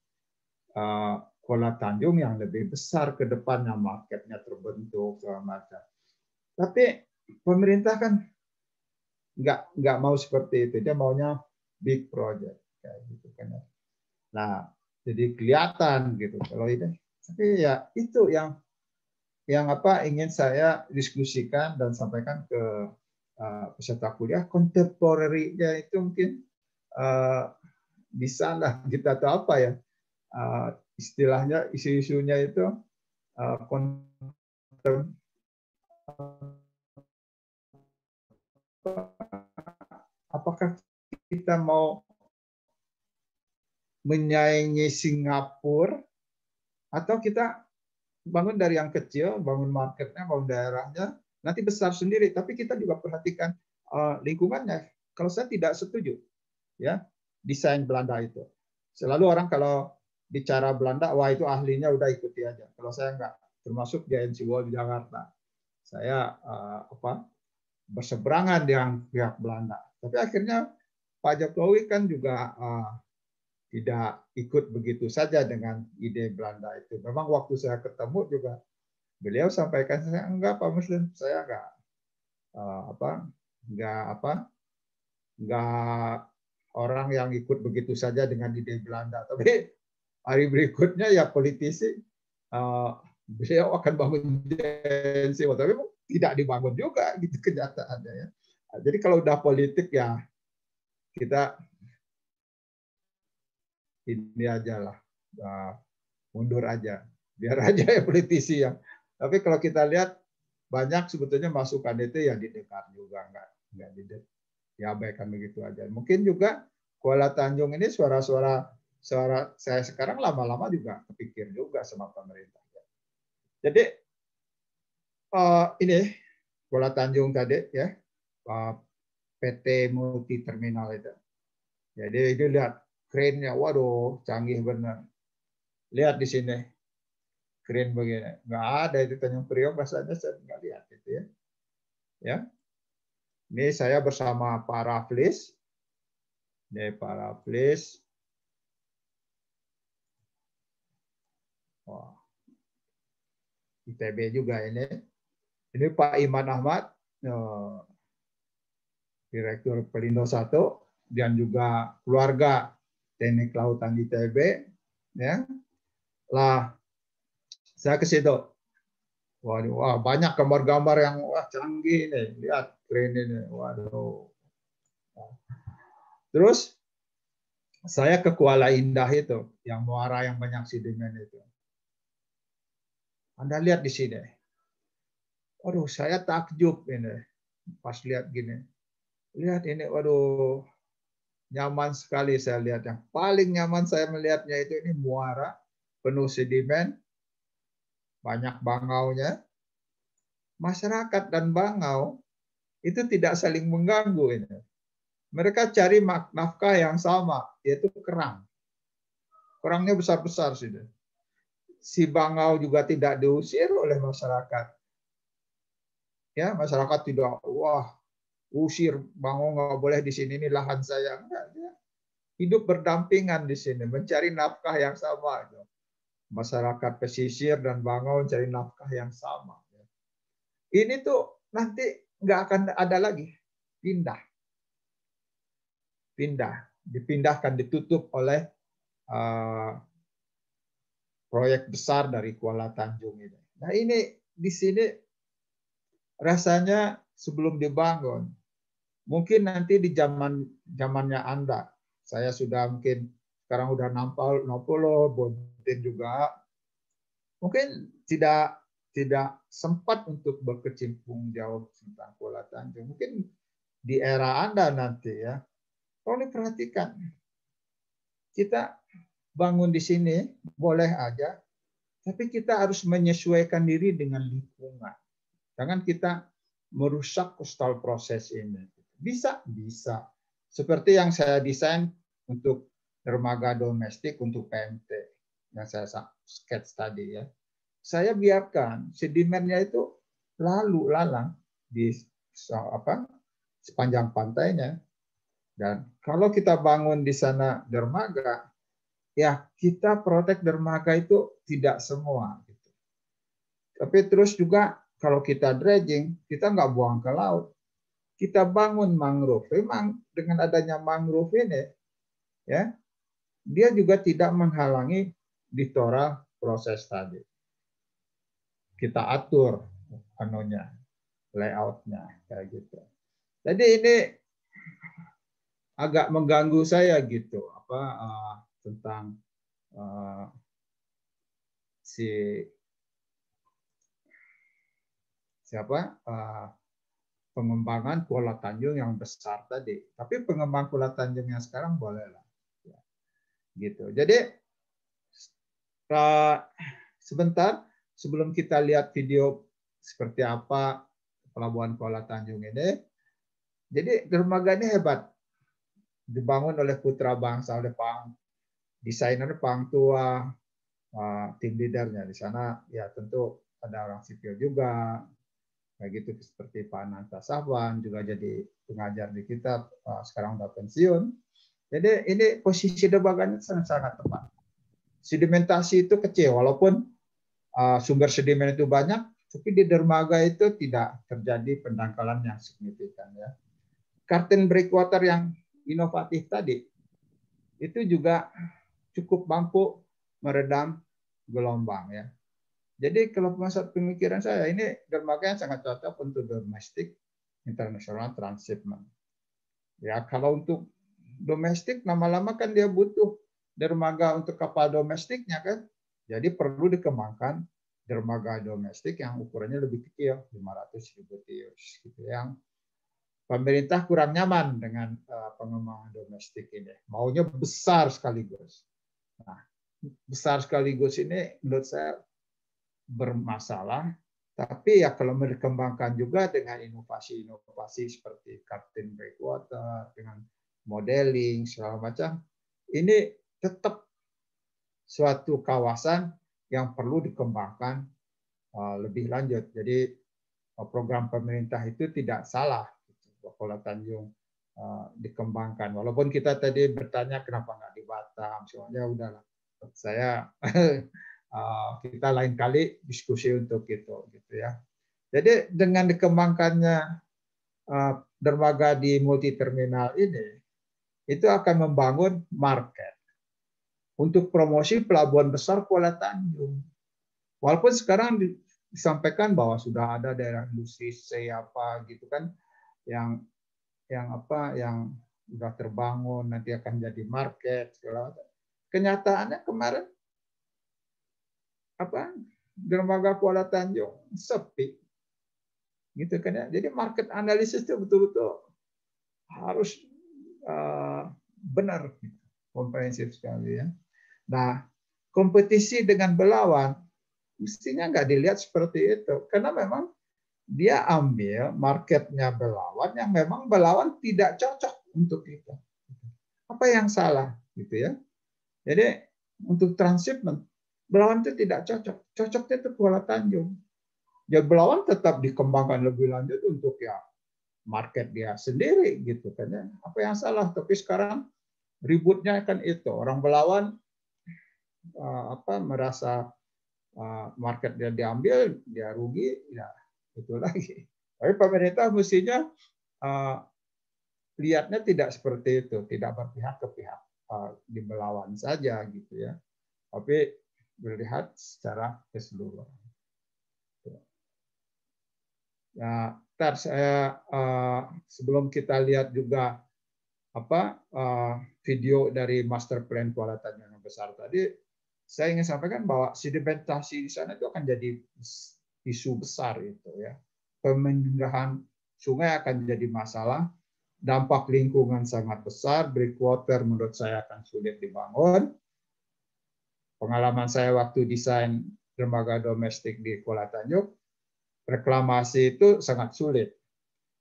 Kuala Tanjung yang lebih besar ke depannya, marketnya terbentuk segala macam. Tapi pemerintah kan nggak mau seperti itu. Dia maunya big project kayak gitu kan. Nah, jadi kelihatan gitu kalau ini. Tapi ya itu yang ingin saya diskusikan dan sampaikan ke peserta kuliah. Contemporary-nya itu mungkin bisa lah kita tahu apa ya istilahnya isu-isunya itu apakah kita mau menyaingi Singapura atau kita bangun dari yang kecil, bangun marketnya, bangun daerahnya, nanti besar sendiri. Tapi kita juga perhatikan lingkungannya. Kalau saya tidak setuju, ya desain Belanda itu. Selalu orang kalau bicara Belanda, wah itu ahlinya udah ikuti aja. Kalau saya enggak, termasuk GNC World di Jakarta, saya berseberangan dengan pihak Belanda. Tapi akhirnya Pak Jokowi kan juga tidak ikut begitu saja dengan ide Belanda itu. Memang waktu saya ketemu juga beliau sampaikan, saya enggak Pak Muslim, saya enggak orang yang ikut begitu saja dengan ide Belanda. Tapi hari berikutnya ya politisi beliau akan bangun JNC, tapi tidak dibangun juga gitu kenyataannya ya. Jadi kalau udah politik ya kita ini aja lah, mundur aja, biar aja ya politisi ya. Tapi kalau kita lihat banyak sebetulnya masukan itu ya didengar juga, nggak diabaikan begitu aja. Mungkin juga Kuala Tanjung ini suara saya sekarang lama-lama juga kepikir juga sama pemerintah. Jadi ini Kuala Tanjung tadi ya, PT Multi Terminal itu. Jadi itu lihat krennya, waduh canggih benar. Lihat di sini keren begini, nggak ada itu Tanjung Priok, rasanya saya nggak lihat itu ya. Ya, ini saya bersama Pak Raflis. Ini Pak Raflis. Wah. ITB juga ini. Ini Pak Iman Ahmad, Direktur Pelindo 1, dan juga keluarga Teknik Kelautan ITB. Ya. Lah, saya ke situ. Wah, banyak gambar-gambar yang canggih nih. Lihat, keren ini. Waduh. Terus saya ke Kuala Indah itu, yang muara yang banyak sedimen itu. Anda lihat di sini. Waduh, saya takjub ini pas lihat gini. Lihat ini, waduh, nyaman sekali saya lihat. Yang paling nyaman saya melihatnya itu ini muara penuh sedimen, banyak bangaunya. Masyarakat dan bangau itu tidak saling mengganggu ini. Mereka cari nafkah yang sama, yaitu kerang. Kerangnya besar-besar sih. Si bangau juga tidak diusir oleh masyarakat. Ya, masyarakat tidak, wah, usir bangau nggak boleh di sini, ini lahan saya. Enggak, ya. Hidup berdampingan di sini, mencari nafkah yang sama. Masyarakat pesisir dan bangau mencari nafkah yang sama. Ini tuh nanti nggak akan ada lagi, dipindahkan, ditutup oleh proyek besar dari Kuala Tanjung ini. Nah ini di sini rasanya sebelum dibangun, mungkin nanti di zamannya Anda, saya sudah mungkin sekarang udah 60, Bontin juga, mungkin tidak sempat untuk berkecimpung jauh tentang Kuala Tanjung. Mungkin di era Anda nanti ya, kalau diperhatikan, kita bangun di sini boleh aja, tapi kita harus menyesuaikan diri dengan lingkungan. Jangan kita merusak coastal process ini. Bisa. Seperti yang saya desain untuk dermaga domestik untuk PMT yang saya sketch tadi ya. Saya biarkan sedimennya itu lalu lalang di sepanjang pantainya. Dan kalau kita bangun di sana dermaga, ya kita protek dermaga itu tidak semua. Tapi terus juga kalau kita dredging, kita nggak buang ke laut. Kita bangun mangrove. Memang dengan adanya mangrove ini, ya, dia juga tidak menghalangi littoral proses tadi. Kita atur layoutnya kayak gitu. Jadi ini agak mengganggu saya gitu, tentang pengembangan Kuala Tanjung yang besar tadi. Tapi pengembangan Kuala Tanjung yang sekarang bolehlah, ya, gitu. Jadi sebentar sebelum kita lihat video seperti apa pelabuhan Kuala Tanjung ini, jadi dermaga ini hebat, dibangun oleh putra bangsa, oleh desainer Pang Tua, tim leadernya di sana, ya tentu ada orang sipil juga, kayak gitu seperti Pak Nanta Safwan juga jadi pengajar di kita, sekarang udah pensiun. Jadi ini posisi dermaganya sangat-sangat tepat. Sedimentasi itu kecil, walaupun sumber sedimen itu banyak, tapi di dermaga itu tidak terjadi pendangkalan yang signifikan. Ya. Curtain breakwater yang inovatif tadi itu juga cukup mampu meredam gelombang. Ya. Jadi kalau pusat pemikiran saya, ini dermaga yang sangat cocok untuk domestik international transshipment. Ya, kalau untuk domestik lama-lama kan dia butuh dermaga untuk kapal domestiknya kan. Jadi perlu dikembangkan dermaga domestik yang ukurannya lebih kecil, 500.000 TEU gitu, yang pemerintah kurang nyaman dengan pengembangan domestik ini. Maunya besar sekaligus. Nah, besar sekaligus ini menurut saya bermasalah, tapi ya kalau dikembangkan juga dengan inovasi-inovasi seperti curtain breakwater, dengan modeling segala macam, ini tetap suatu kawasan yang perlu dikembangkan lebih lanjut. Jadi program pemerintah itu tidak salah, Kuala Tanjung dikembangkan. Walaupun kita tadi bertanya kenapa nggak di Batam, soalnya udahlah. Saya kita lain kali diskusi untuk itu, gitu ya. Jadi dengan dikembangkannya dermaga di multi terminal ini, itu akan membangun market untuk promosi pelabuhan besar Kuala Tanjung. Walaupun sekarang disampaikan bahwa sudah ada daerah industri apa gitu kan, yang sudah terbangun, nanti akan jadi market segala macam. Kenyataannya kemarin dermaga Kuala Tanjung sepi, gitu kan ya. Jadi market analisis itu betul-betul harus benar, komprehensif sekali ya. Nah, kompetisi dengan Belawan mestinya nggak dilihat seperti itu, karena memang dia ambil marketnya Belawan yang memang Belawan tidak cocok untuk kita. Apa yang salah, gitu ya? Jadi untuk transshipment Belawan itu tidak cocok. Cocoknya itu Kuala Tanjung. Ya Belawan tetap dikembangkan lebih lanjut untuk ya market dia sendiri gitu kan ya. Apa yang salah? Tapi sekarang ributnya kan itu. Orang Belawan merasa market dia diambil, dia rugi, ya itu lagi. Tapi pemerintah mestinya lihatnya tidak seperti itu, tidak berpihak ke pihak di Belawan saja gitu ya. Tapi melihat secara keseluruhan. Ya, saya sebelum kita lihat juga video dari master plan Kuala Tanjung yang besar tadi, saya ingin sampaikan bahwa sedimentasi di sana itu akan jadi isu besar itu ya. Pemindahan sungai akan jadi masalah, dampak lingkungan sangat besar, breakwater menurut saya akan sulit dibangun. Pengalaman saya waktu desain dermaga domestik di Kuala Tanjung, reklamasi itu sangat sulit.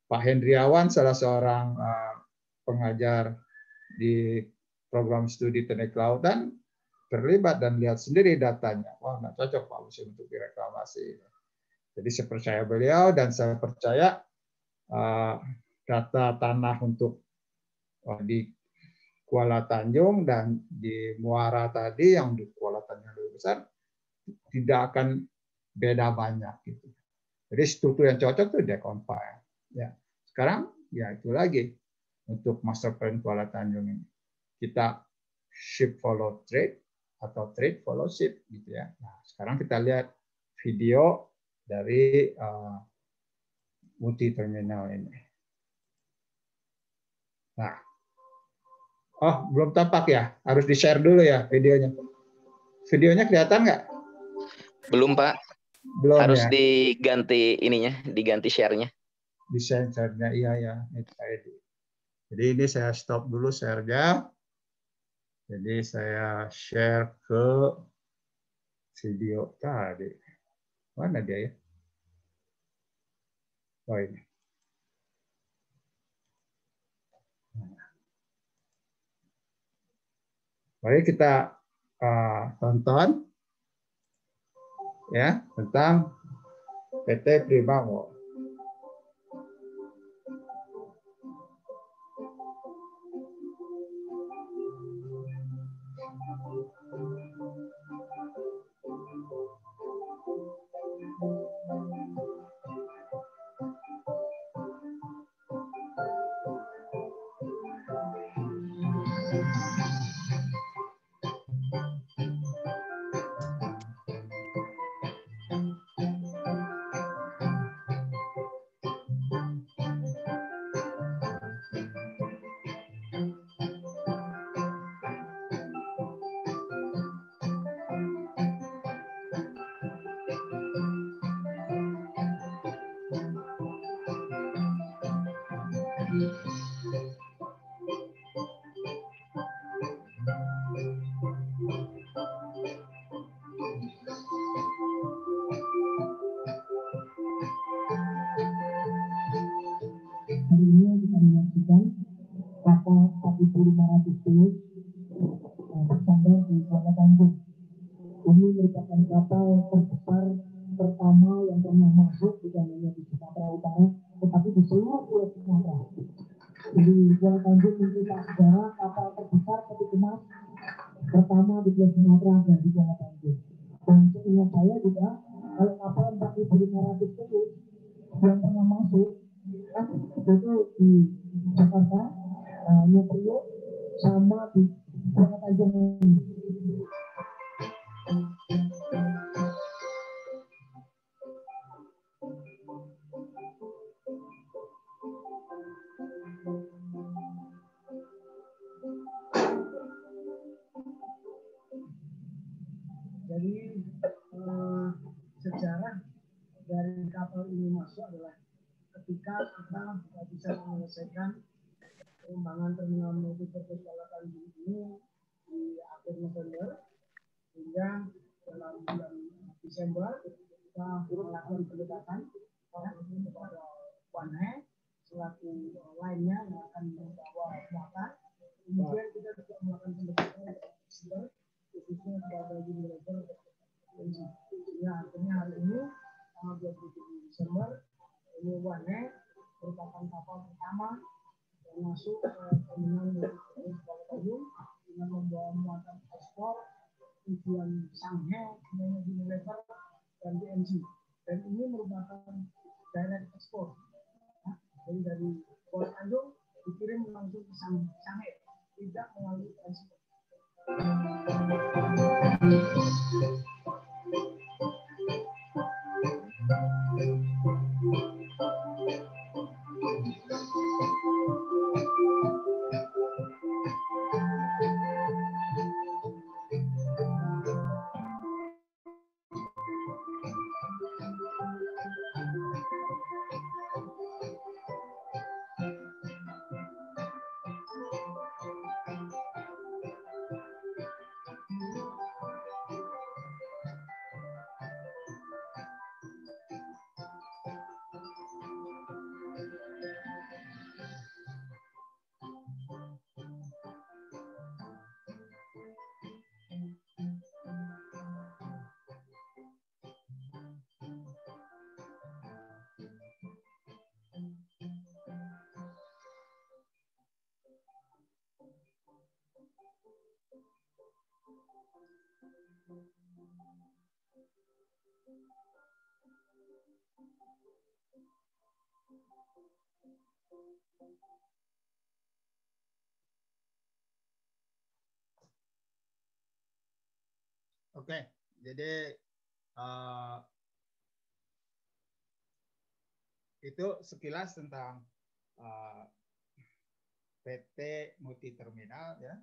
Pak Hendriawan, salah seorang pengajar di program studi teknik lautan, terlibat dan lihat sendiri datanya. Wah, nggak cocok Pak Musim untuk direklamasi. Jadi saya percaya beliau dan saya percaya data tanah untuk di Kuala Tanjung dan di Muara tadi yang di Kuala Tanjung lebih besar tidak akan beda banyak gitu. Jadi struktur yang cocok itu decompile. Ya. Sekarang ya itu lagi untuk master plan Kuala Tanjung ini. Kita ship follow trade atau trade follow ship gitu ya. Nah, sekarang kita lihat video dari multi terminal ini. Nah, Oh, belum tampak ya? Harus di-share dulu ya videonya. Videonya kelihatan nggak? Belum, Pak. Belum Harus ya? diganti ininya, diganti share-nya. Di share-nya, iya ya. Jadi ini saya stop dulu share-nya. Jadi saya share ke video tadi. Mana dia ya? Oh ini. Mari kita tonton ya tentang PT Prima Mall. Hari ini kita menyaksikan kapal 1.500 TEU bersandar di Kuala Tanjung. Ini merupakan kapal terbesar pertama yang pernah masuk bukan hanya di Sumatera Utara, tetapi di seluruh Pulau Sumatera. Jadi Kuala Tanjung mencetak sejarah kapal terbesar peti kemas pertama di Pulau Sumatera dan di Kuala Tanjung. Dan seingat saya juga kalau kapal 4.500 TEU yang pernah masuk itu di Jakarta, New Priok, sama di Kuala Tanjung. Jadi sejarah dari kapal ini masuk adalah ketika kita bisa menyelesaikan pengembangan terminal multipurpose Kuala Tanjung ini di akhir November, hingga dalam bulan Desember kita melakukan pendekatan kepada Wane selaku lainnya yang akan membawa muatan. Kemudian kita juga melakukan pendekatan khususnya kepada Unilever. Ya, artinya hari ini tanggal 27 Desember ini Wane merupakan kapal pertama yang masuk ke terminal multipurpose Kuala Tanjung dengan membawa muatan ekspor tujuan Shanghai, Unilever, dan DMG. Dan ini merupakan direct ekspor. Nah, jadi dari Kuala Tanjung dikirim langsung ke Shanghai, tidak melalui ekspor. Oke, jadi itu sekilas tentang PT Multi Terminal ya.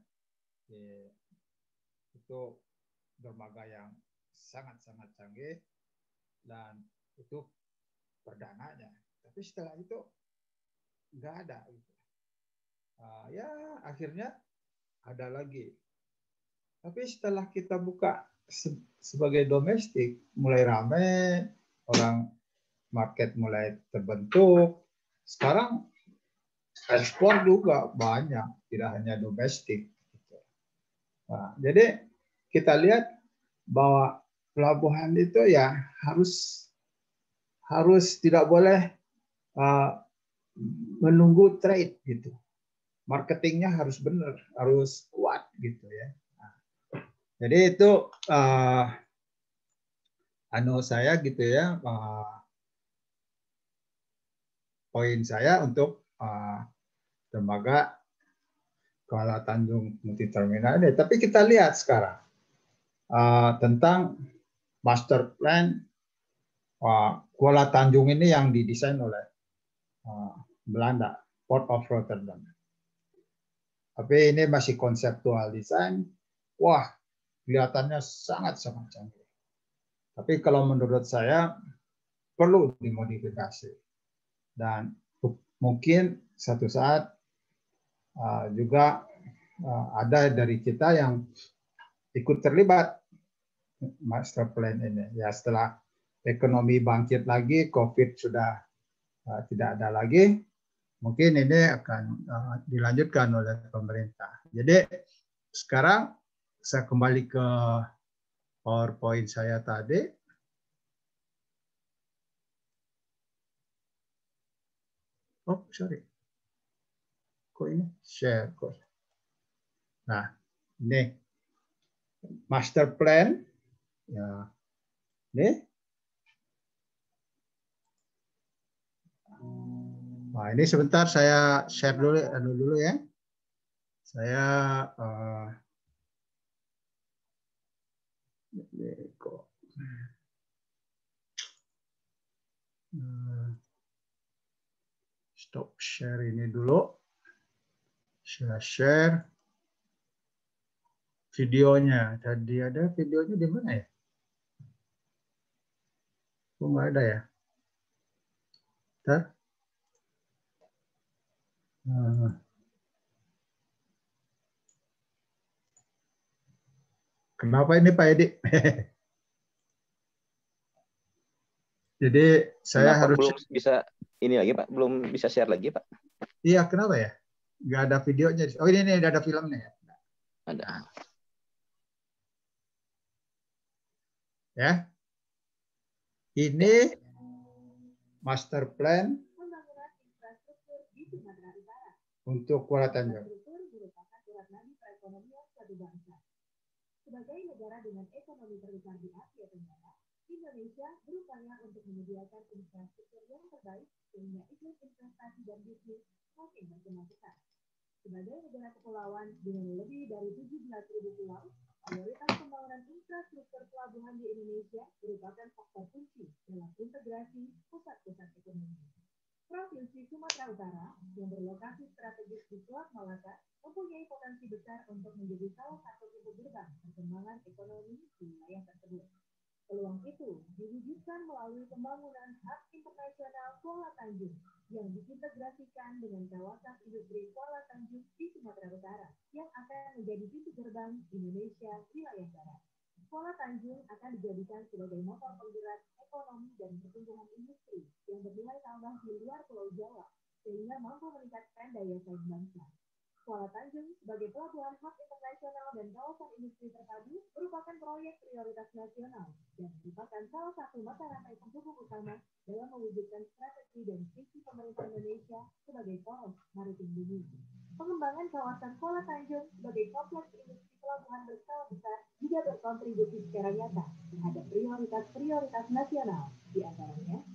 Itu dermaga yang sangat-sangat canggih dan itu perdananya. Tapi setelah itu nggak ada. Gitu. Ya akhirnya ada lagi. Tapi setelah kita buka sebagai domestik, mulai ramai, orang market mulai terbentuk. Sekarang ekspor juga banyak, tidak hanya domestik. Nah, jadi kita lihat bahwa pelabuhan itu ya harus tidak boleh menunggu trade gitu. Marketingnya harus benar, harus kuat gitu ya. Nah, jadi itu saya gitu ya, poin saya untuk dermaga Kuala Tanjung Multi Terminal ini. Tapi kita lihat sekarang tentang master plan Kuala Tanjung ini yang didesain oleh Belanda, Port of Rotterdam. Tapi ini masih konseptual desain. Wah, kelihatannya sangat-sangat canggih. Tapi kalau menurut saya perlu dimodifikasi. Dan mungkin satu saat juga ada dari kita yang ikut terlibat master plan ini. Ya setelah ekonomi bangkit lagi, COVID sudah tidak ada lagi, mungkin ini akan dilanjutkan oleh pemerintah. Jadi sekarang saya kembali ke PowerPoint saya tadi. Oh, sorry. Kok ini share kok. Nah, ini master plan. Ya. Ini. Nah, ini sebentar saya share dulu ya. Saya kok stop share ini dulu. Saya share videonya. Tadi ada videonya di mana ya? Kok nggak ada ya? Bentar. Kenapa ini Pak Edi? Jadi saya kenapa harus belum bisa ini lagi Pak, belum bisa share lagi Pak. Iya, kenapa ya? Nggak ada videonya. Oh ini ada filmnya ya? Ada. Ya. Ini master plan untuk Kuala Tanjung. Sebagai negara dengan ekonomi terbesar di Asia Tenggara, Indonesia berupaya untuk menyediakan infrastruktur yang terbaik sehingga iklim investasi dan bisnis makin berkembang pesat. Sebagai negara kepulauan dengan lebih dari 17.000 pulau, prioritas pembangunan infrastruktur pelabuhan di Indonesia merupakan faktor kunci dalam integrasi pusat-pusat ekonomi. Provinsi Sumatera Utara yang berlokasi strategis di Selat Malaka mempunyai potensi besar untuk menjadi salah satu pintu gerbang perkembangan ekonomi di wilayah tersebut. Peluang itu diwujudkan melalui pembangunan hub internasional Kuala Tanjung yang diintegrasikan dengan kawasan industri Kuala Tanjung di Sumatera Utara yang akan menjadi pintu gerbang Indonesia wilayah barat. Kuala Tanjung akan dijadikan sebagai motor penggerak ekonomi dan pertumbuhan industri yang bernilai tambah di luar Pulau Jawa, sehingga mampu meningkatkan daya saing bangsa. Kuala Tanjung sebagai pelabuhan hub internasional dan kawasan industri terpadu merupakan proyek prioritas nasional dan merupakan salah satu mata rantai penghubung utama dalam mewujudkan strategi dan visi pemerintah Indonesia sebagai poros maritim dunia. Pengembangan kawasan Kuala Tanjung sebagai kompleks industri pelabuhan berskala besar juga berkontribusi secara nyata terhadap prioritas-prioritas nasional, di antaranya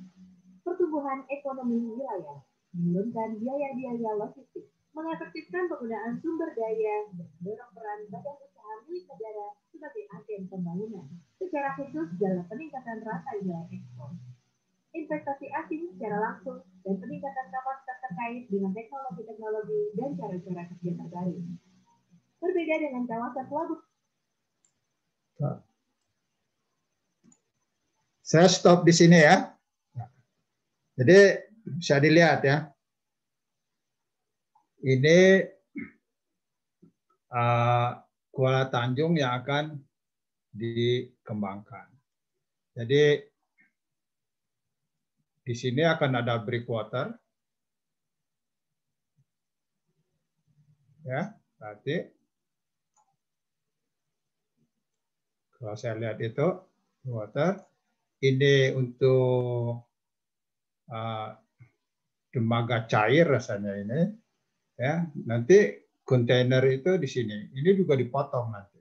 pertumbuhan ekonomi wilayah, menurunkan biaya-biaya logistik, mengefektifkan penggunaan sumber daya, dan mendorong peran badan usaha milik negara sebagai agen pembangunan, secara khusus dalam peningkatan rantai nilai ekspor. Investasi asing secara langsung dan peningkatan kapasitas terkait dengan teknologi-teknologi dan cara cara-cara kerja terbaru. Berbeda dengan kawasan pelabuhan. Saya stop di sini ya. Jadi bisa dilihat ya. Ini Kuala Tanjung yang akan dikembangkan. Jadi di sini akan ada breakwater. Ya, berarti kalau saya lihat itu water, ini untuk tembaga cair rasanya ini, ya. Nanti kontainer itu di sini, ini juga dipotong nanti,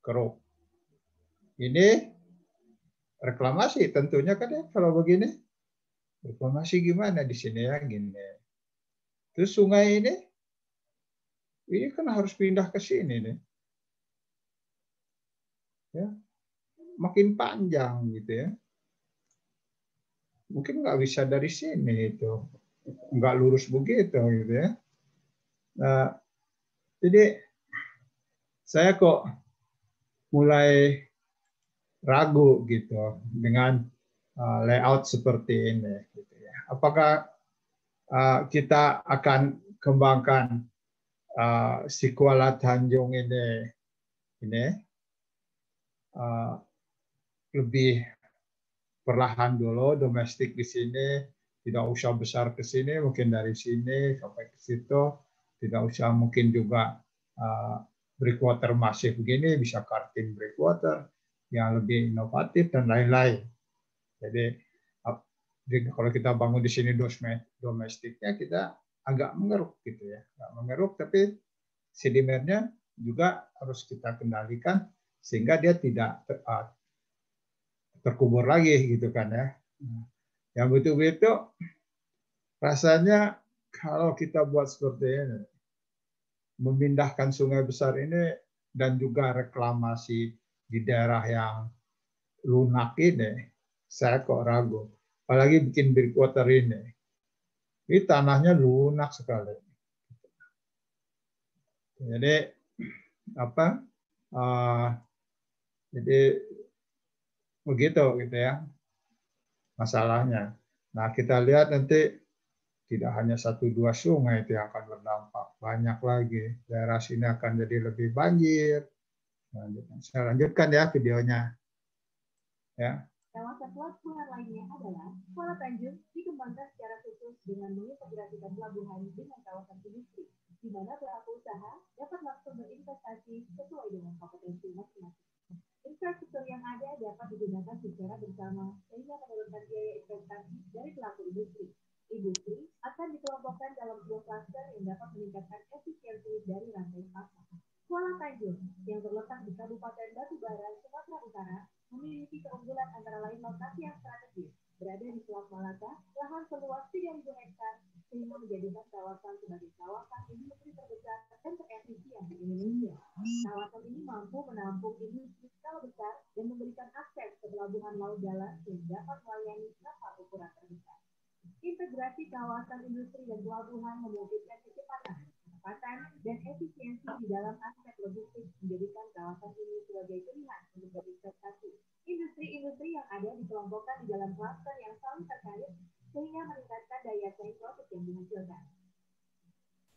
keruk. Ini reklamasi tentunya kan ya kalau begini, reklamasi gimana di sini ya gini. Terus sungai ini kan harus pindah ke sini nih. Ya, makin panjang gitu ya. Mungkin nggak bisa dari sini itu, nggak lurus begitu gitu ya. Nah, jadi saya kok mulai ragu gitu dengan layout seperti ini. Gitu ya. Apakah kita akan kembangkan si Kuala Tanjung ini lebih perlahan dulu domestik di sini, tidak usah besar ke sini, mungkin dari sini sampai ke situ, tidak usah mungkin juga breakwater masif begini, bisa karting breakwater yang lebih inovatif dan lain-lain. Jadi kalau kita bangun di sini domestiknya kita agak mengeruk gitu ya, agak mengeruk, tapi sedimennya juga harus kita kendalikan sehingga dia tidak terkubur lagi gitu kan ya. Yang betul-betul rasanya kalau kita buat seperti ini, memindahkan sungai besar ini dan juga reklamasi di daerah yang lunak ini, saya kok ragu. Apalagi bikin breakwater ini tanahnya lunak sekali. Jadi apa? Jadi begitu gitu ya masalahnya. Nah kita lihat nanti tidak hanya 1-2 sungai itu yang akan berdampak, banyak lagi. Daerah sini akan jadi lebih banjir. Saya lanjutkan ya videonya. Ya. Kawasan pelabuhan lainnya adalah Kuala Tanjung dikembangkan secara khusus dengan mengintegrasikan pelabuhan dengan kawasan industri, di mana pelaku usaha dapat langsung berinvestasi sesuai dengan kompetensi masing-masing. Infrastruktur yang ada dapat digunakan secara bersama sehingga menurunkan biaya investasi dari pelaku industri. Industri akan dikelompokkan dalam sebuah klaster yang dapat meningkatkan efisiensi dari rantai pasar. Kuala Tanjung yang terletak di Kabupaten Batubara, Sumatera Utara, memiliki keunggulan antara lain lokasi yang strategis, berada di Selat Malaka, lahan seluas 3.000 hektar, sehingga menjadikan kawasan sebagai kawasan industri terbesar dan terefisien di Indonesia. Kawasan ini mampu menampung industri skala besar dan memberikan akses ke pelabuhan laut dalam yang dapat melayani kapal ukuran terbesar. Integrasi kawasan industri dan pelabuhan memungkinkan kecepatan, ketepatan, dan efisiensi di dalam aspek logistik menjadikan kawasan ini sebagai pilihan untuk berinvestasi. Industri-industri yang ada dikelompokkan di dalam klaster yang saling terkait sehingga meningkatkan daya saing produk yang dihasilkan.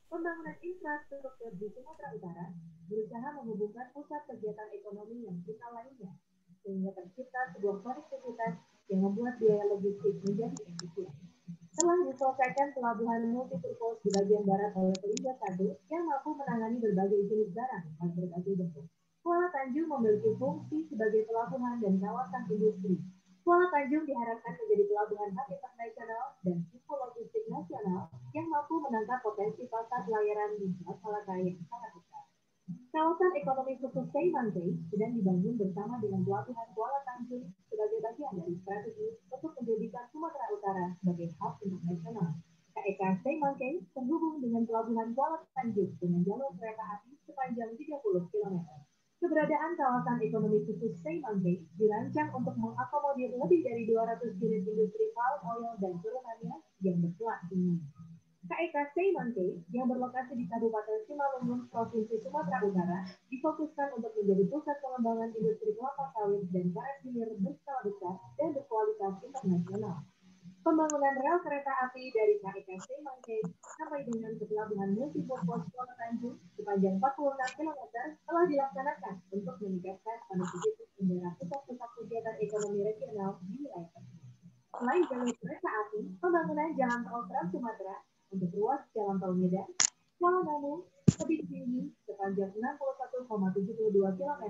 Pembangunan infrastruktur di Sumatera Utara berusaha menghubungkan pusat kegiatan ekonomi yang vital lainnya, sehingga tercipta sebuah konektivitas yang membuat biaya logistik menjadi efisien. Telah diselesaikan pelabuhan multipurpose di bagian barat oleh Pelindo 1 yang mampu menangani berbagai jenis barang dan berbagai bentuk. Kuala Tanjung memiliki fungsi sebagai pelabuhan dan kawasan industri. Kuala Tanjung diharapkan menjadi pelabuhan hub internasional dan simbol logistik nasional yang mampu menangkap potensi pasar pelayaran di Selat Malaka yang sangat besar. Kawasan ekonomi khusus Seimangkei sedang dibangun bersama dengan pelabuhan Kuala Tanjung sebagai bagian dari strategi untuk menjadikan Sumatera Utara sebagai hub internasional. KEK Seimangkei terhubung dengan pelabuhan Kuala Tanjung dengan jalur kereta api sepanjang 30 km. Keberadaan kawasan ekonomi khusus Seimangkei dirancang untuk mengakomodir lebih dari 200 unit industri palm oil dan turunannya yang berkelas tinggi. KEK Seimante yang berlokasi di Kabupaten Simalungun, Provinsi Sumatera Utara, difokuskan untuk menjadi pusat pengembangan industri kelapa sawit dan karet hilir berskala besar dan berkualitas internasional. Pembangunan rel kereta api dari KEK Seimante sampai dengan ke pelabuhan multipurpose Kota Tanjung sepanjang 46 km telah dilaksanakan untuk meningkatkan konektivitas antara pusat-pusat kegiatan ekonomi regional di wilayah tersebut. Selain jalur kereta api, pembangunan jalan tol Trans Sumatera untuk ruas jalan tol Medan, Kuala Namu, tebing tinggi sepanjang 61,72 km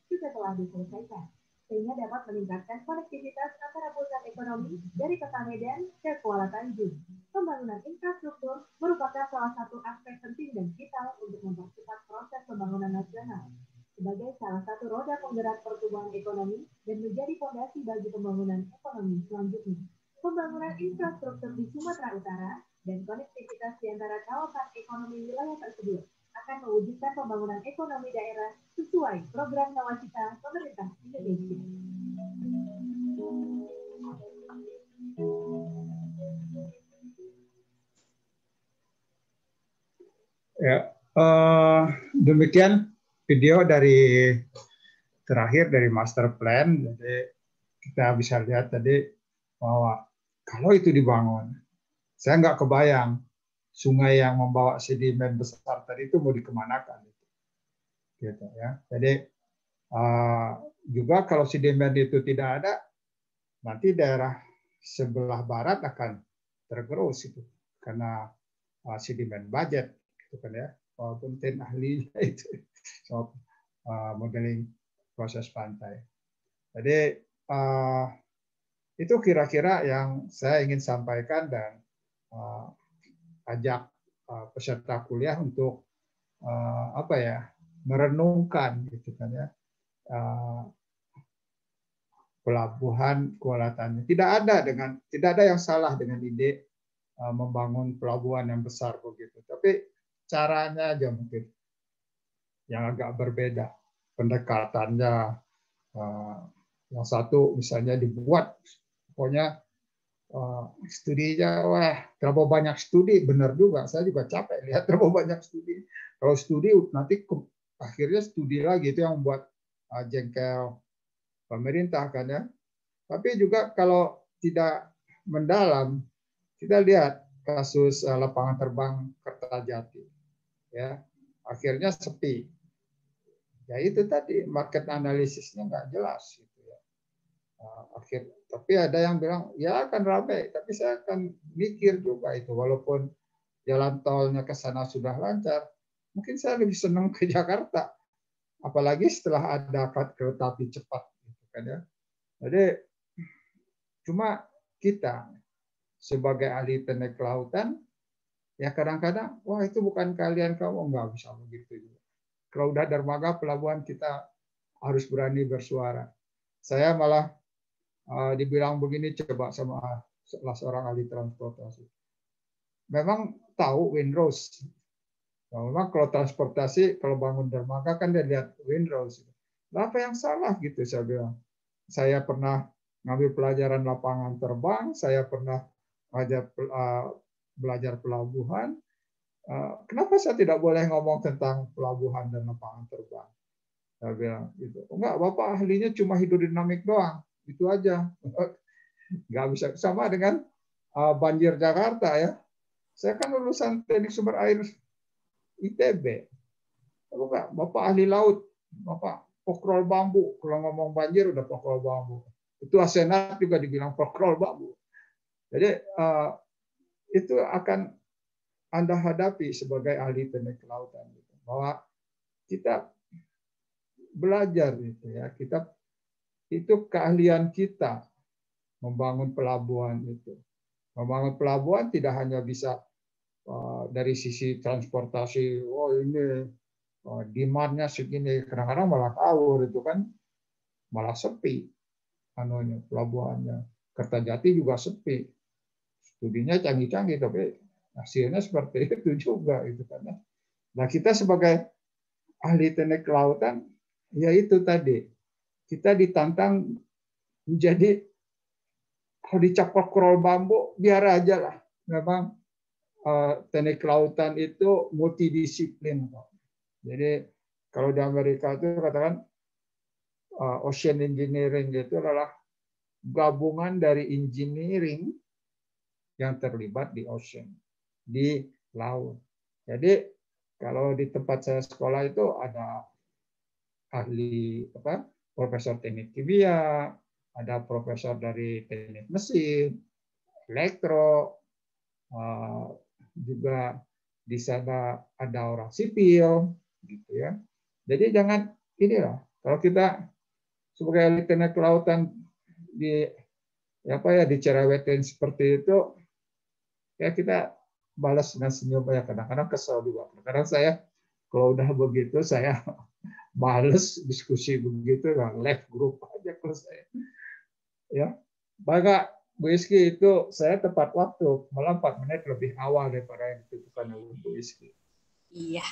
juga telah diselesaikan, sehingga dapat meningkatkan konektivitas antara pusat ekonomi dari kota Medan ke Kuala Tanjung. Pembangunan infrastruktur merupakan salah satu aspek penting dan vital untuk mempercepat proses pembangunan nasional sebagai salah satu roda penggerak pertumbuhan ekonomi dan menjadi fondasi bagi pembangunan ekonomi selanjutnya. Pembangunan infrastruktur di Sumatera Utara dan konektivitas di antara kawasan ekonomi wilayah tersebut akan mewujudkan pembangunan ekonomi daerah sesuai program nawacita pemerintah Indonesia. Ya, demikian video dari terakhir dari master plan. Jadi kita bisa lihat tadi bahwa kalau itu dibangun, saya nggak kebayang sungai yang membawa sedimen besar tadi itu mau dikemanakan, gitu ya. Jadi juga kalau sedimen itu tidak ada, nanti daerah sebelah barat akan tergerus itu karena sedimen budget, gitu kan ya. Walaupun tim ahlinya itu soal modeling proses pantai. Jadi itu kira-kira yang saya ingin sampaikan dan ajak peserta kuliah untuk apa ya, merenungkan, gitu kan ya, pelabuhan Kuala Tanjung. Tidak ada yang salah dengan ide membangun pelabuhan yang besar begitu, tapi caranya aja mungkin yang agak berbeda, pendekatannya. Yang satu misalnya dibuat pokoknya studinya, wah terlalu banyak studi, benar juga, saya juga capek lihat terlalu banyak studi. Kalau studi nanti akhirnya studi lagi, itu yang membuat jengkel pemerintah kan ya. Tapi juga kalau tidak mendalam, kita lihat kasus lapangan terbang Kertajati, ya akhirnya sepi. Ya itu tadi market analisisnya nggak jelas gitu ya. Tapi ada yang bilang ya akan ramai, tapi saya akan mikir juga itu, walaupun jalan tolnya ke sana sudah lancar, mungkin saya lebih senang ke Jakarta, apalagi setelah ada kereta api cepat, gitu kan ya. Jadi cuma kita sebagai ahli teknik kelautan ya kadang-kadang wah itu bukan kalian, kamu nggak bisa begitu juga. Kalau udah dermaga pelabuhan kita harus berani bersuara. Saya malah dibilang begini coba sama salah seorang ahli transportasi. Memang tahu windrows. Nah, memang kalau transportasi, kalau bangun dermaga kan dia lihat windrows. Apa yang salah gitu saya bilang. Saya pernah ngambil pelajaran lapangan terbang, saya pernah belajar pelabuhan. Kenapa saya tidak boleh ngomong tentang pelabuhan dan lapangan terbang? Saya bilang gitu. Enggak, Bapak ahlinya cuma hidrodinamik doang. Itu aja. Nggak bisa. Sama dengan banjir Jakarta ya. Saya kan lulusan teknik sumber air ITB. Enggak, Bapak ahli laut. Bapak pokrol bambu. Kalau ngomong banjir udah pokrol bambu. Itu Senat juga dibilang pokrol bambu. Jadi itu akan Anda hadapi sebagai ahli teknik kelautan, gitu. Bahwa kita belajar gitu ya, kita itu keahlian kita membangun pelabuhan itu. Membangun pelabuhan tidak hanya bisa dari sisi transportasi, oh ini demand-nya segini, kadang-kadang malah kawur itu kan, malah sepi anunya pelabuhannya. Kertajati juga sepi. Studinya canggih-canggih tapi hasilnya seperti itu juga itu kan. Nah, kita sebagai ahli teknik kelautan ya itu tadi, kita ditantang menjadi kalau dicapok kerol bambu biar aja lah. Memang teknik kelautan itu multidisiplin, Pak. Jadi kalau di Amerika itu katakan ocean engineering itu adalah gabungan dari engineering yang terlibat di ocean, di laut. Jadi kalau di tempat saya sekolah itu ada ahli profesor teknik kimia, ada profesor dari teknik mesin, elektro, juga di sana ada orang sipil, gitu ya. Jadi jangan inilah, kalau kita sebagai ahli teknik kelautan dicerewetin seperti itu, ya kita balas dengan senyum ya, kadang-kadang kesel juga. Kadang saya kalau udah begitu saya males diskusi begitu, left group aja kalau saya. Ya, maka Bu Iski itu saya tepat waktu, malah 4 menit lebih awal daripada yang ditentukan oleh Bu Iski. Iya,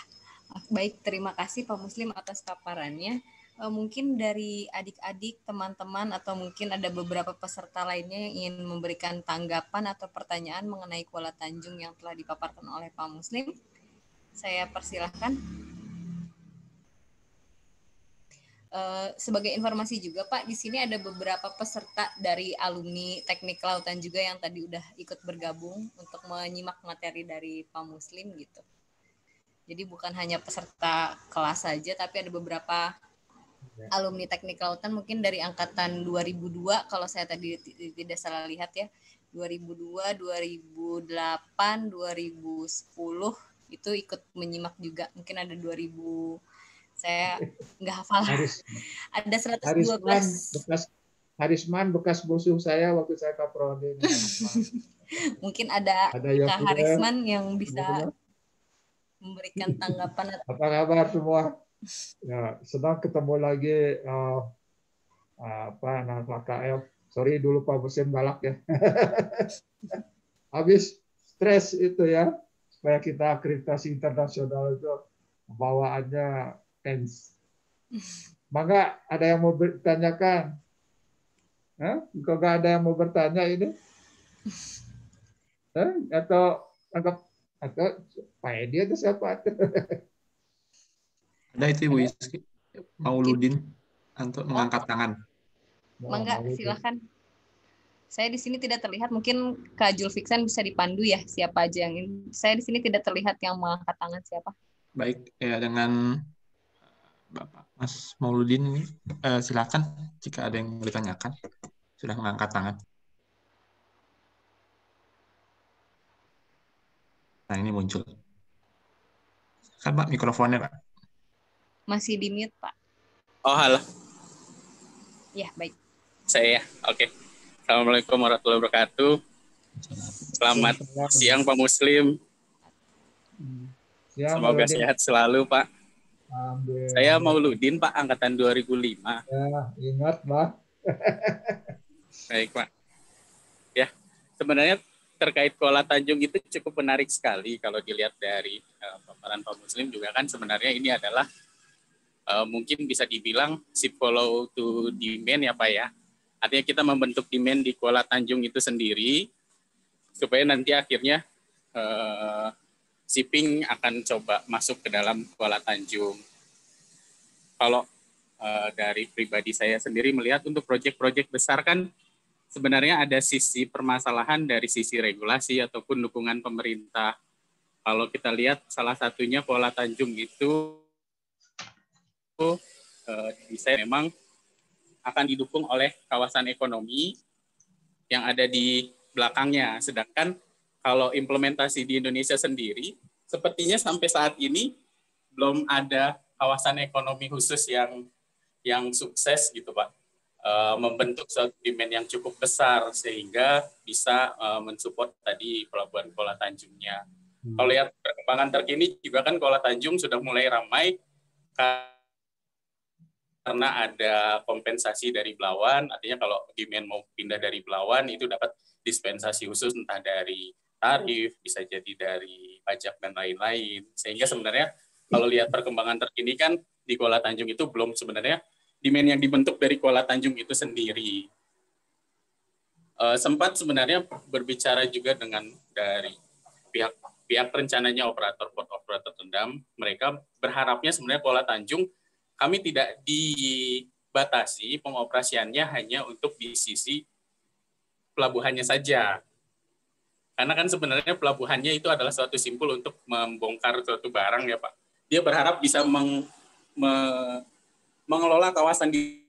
baik, terima kasih Pak Muslim atas paparannya. Mungkin dari adik-adik, teman-teman, atau mungkin ada beberapa peserta lainnya yang ingin memberikan tanggapan atau pertanyaan mengenai Kuala Tanjung yang telah dipaparkan oleh Pak Muslim. Saya persilahkan. Sebagai informasi juga Pak, di sini ada beberapa peserta dari alumni Teknik Kelautan juga yang tadi udah ikut bergabung untuk menyimak materi dari Pak Muslim gitu. Jadi bukan hanya peserta kelas saja, tapi ada beberapa alumni Teknik Kelautan mungkin dari angkatan 2002 kalau saya tadi tidak salah lihat ya. 2002, 2008, 2010 itu ikut menyimak juga. Mungkin ada 2000, saya nggak hafal. Ada 112. Harisman bekas musuh saya waktu saya kaprodi. Mungkin ada Kak Harisman yang bisa memberikan tanggapan. Apa kabar semua? Ya, senang ketemu lagi anak KKL. Sorry dulu Pak Muslim galak ya. Habis stres itu ya, supaya kita akreditasi internasional itu bawaannya tense. Maka ada yang mau bertanyakan? Kok nggak ada yang mau bertanya ini? Atau Pak Edi atau siapa? Ada itu Ibu Iski, Mauludin untuk mengangkat tangan. Mangga, silakan. Saya di sini tidak terlihat, mungkin Kak Julfiksan bisa dipandu ya siapa aja yang ini. Saya di sini tidak terlihat yang mengangkat tangan siapa. Baik, ya dengan Bapak Mas Mauludin ini, silakan jika ada yang mau ditanyakan, sudah mengangkat tangan. Nah ini muncul. Kan Pak mikrofonnya Pak. Masih di mute Pak. Oh halo. Ya baik. Saya ya, oke. Assalamualaikum warahmatullahi wabarakatuh. Selamat siang Pak Muslim. Semoga sehat selalu Pak. Saya Mauludin Pak, angkatan 2005. Ya, ingat Pak. Baik Pak. Ya, sebenarnya terkait Kuala Tanjung itu cukup menarik sekali kalau dilihat dari paparan Pak Muslim juga kan sebenarnya ini adalah mungkin bisa dibilang ship follow to demand ya Pak ya. Artinya kita membentuk demand di Kuala Tanjung itu sendiri supaya nanti akhirnya shipping akan coba masuk ke dalam Kuala Tanjung. Kalau dari pribadi saya sendiri melihat untuk proyek-proyek besar kan sebenarnya ada sisi permasalahan dari sisi regulasi ataupun dukungan pemerintah. Kalau kita lihat salah satunya Kuala Tanjung itu desain memang akan didukung oleh kawasan ekonomi yang ada di belakangnya. Sedangkan kalau implementasi di Indonesia sendiri, sepertinya sampai saat ini belum ada kawasan ekonomi khusus yang sukses gitu Pak, membentuk suatu demand yang cukup besar sehingga bisa mensupport tadi pelabuhan Kuala Tanjungnya. Kalau lihat perkembangan terkini juga kan Kuala Tanjung sudah mulai ramai karena ada kompensasi dari Belawan, artinya kalau demand mau pindah dari Belawan itu dapat dispensasi khusus entah dari tarif, bisa jadi dari pajak dan lain-lain. Sehingga sebenarnya kalau lihat perkembangan terkini kan di Kuala Tanjung itu belum sebenarnya demand yang dibentuk dari Kuala Tanjung itu sendiri. Sempat sebenarnya berbicara juga dengan dari pihak rencananya operator Port of Rotterdam, mereka berharapnya sebenarnya Kuala Tanjung kami tidak dibatasi pengoperasiannya hanya untuk di sisi pelabuhannya saja. Karena kan sebenarnya pelabuhannya itu adalah suatu simpul untuk membongkar suatu barang ya Pak. Dia berharap bisa mengelola kawasan di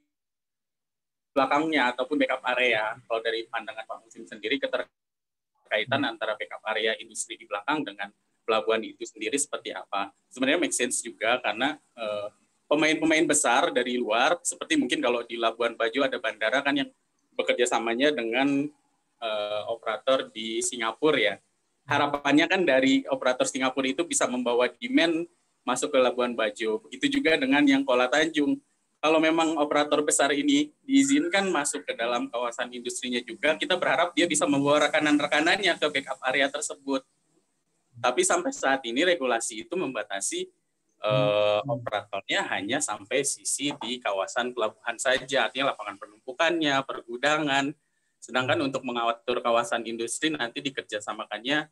belakangnya ataupun backup area. Kalau dari pandangan Pak Muslim sendiri, keterkaitan antara backup area industri di belakang dengan pelabuhan itu sendiri seperti apa? Sebenarnya make sense juga karena pemain-pemain besar dari luar, seperti mungkin kalau di Labuan Bajo ada bandara kan yang bekerja samanya dengan operator di Singapura ya. Harapannya kan dari operator Singapura itu bisa membawa demand masuk ke Labuan Bajo. Begitu juga dengan yang Kuala Tanjung. Kalau memang operator besar ini diizinkan masuk ke dalam kawasan industrinya juga, kita berharap dia bisa membawa rekanan-rekanannya ke backup area tersebut. Tapi sampai saat ini regulasi itu membatasi operatornya hanya sampai sisi di kawasan pelabuhan saja, artinya lapangan penumpukannya, pergudangan. Sedangkan untuk mengatur kawasan industri nanti dikerjasamakannya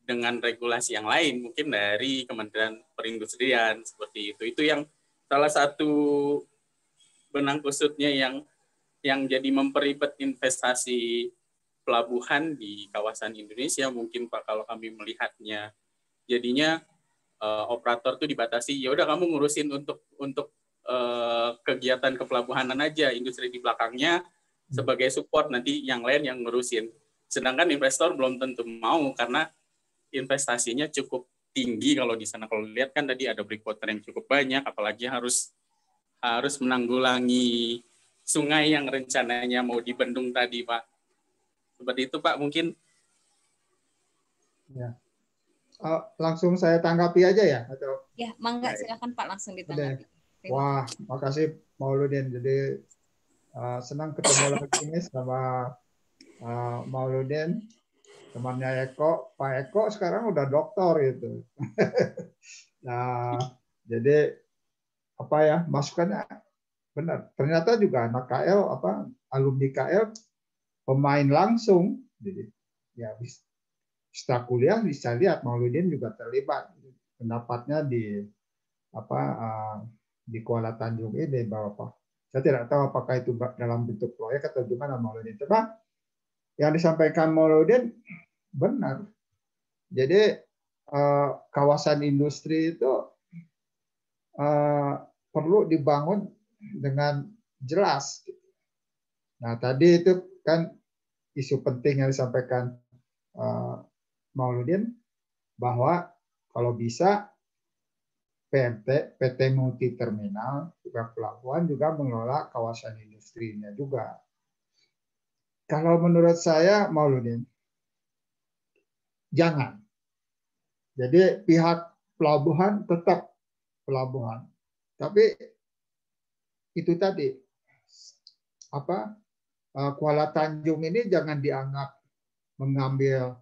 dengan regulasi yang lain, mungkin dari Kementerian Perindustrian seperti itu. Itu yang salah satu benang kusutnya yang jadi memperibet investasi pelabuhan di kawasan Indonesia. Mungkin Pak kalau kami melihatnya, jadinya operator tuh dibatasi. Ya udah kamu ngurusin untuk kegiatan kepelabuhanan aja, industri di belakangnya sebagai support, nanti yang lain yang ngurusin. Sedangkan investor belum tentu mau karena investasinya cukup tinggi kalau di sana. Kalau lihat kan tadi ada breakwater yang cukup banyak, apalagi harus menanggulangi sungai yang rencananya mau dibendung tadi, Pak. Seperti itu, Pak, mungkin. Ya. Langsung saya tanggapi aja ya? Atau? Ya, mangga silakan Pak langsung ditanggapi. Wah, makasih Mauludin. Jadi senang ketemu lagi ini sama Mauludin, temannya Eko. Pak Eko sekarang udah doktor gitu. Nah, jadi apa ya, masukannya benar. Ternyata juga anak KL, alumni KL, pemain langsung. Jadi ya setelah kuliah bisa lihat Mauludin juga terlibat pendapatnya di di Kuala Tanjung ini Bapak. Saya tidak tahu apakah itu dalam bentuk proyek atau gimana Mauludin. Coba yang disampaikan Mauludin benar. Jadi kawasan industri itu perlu dibangun dengan jelas. Nah tadi itu kan isu penting yang disampaikan Mauludin bahwa kalau bisa PT Multi Terminal juga pelabuhan juga mengelola kawasan industrinya juga. Kalau menurut saya Mauludin, jangan. Jadi pihak pelabuhan tetap pelabuhan, tapi itu tadi Kuala Tanjung ini jangan dianggap mengambil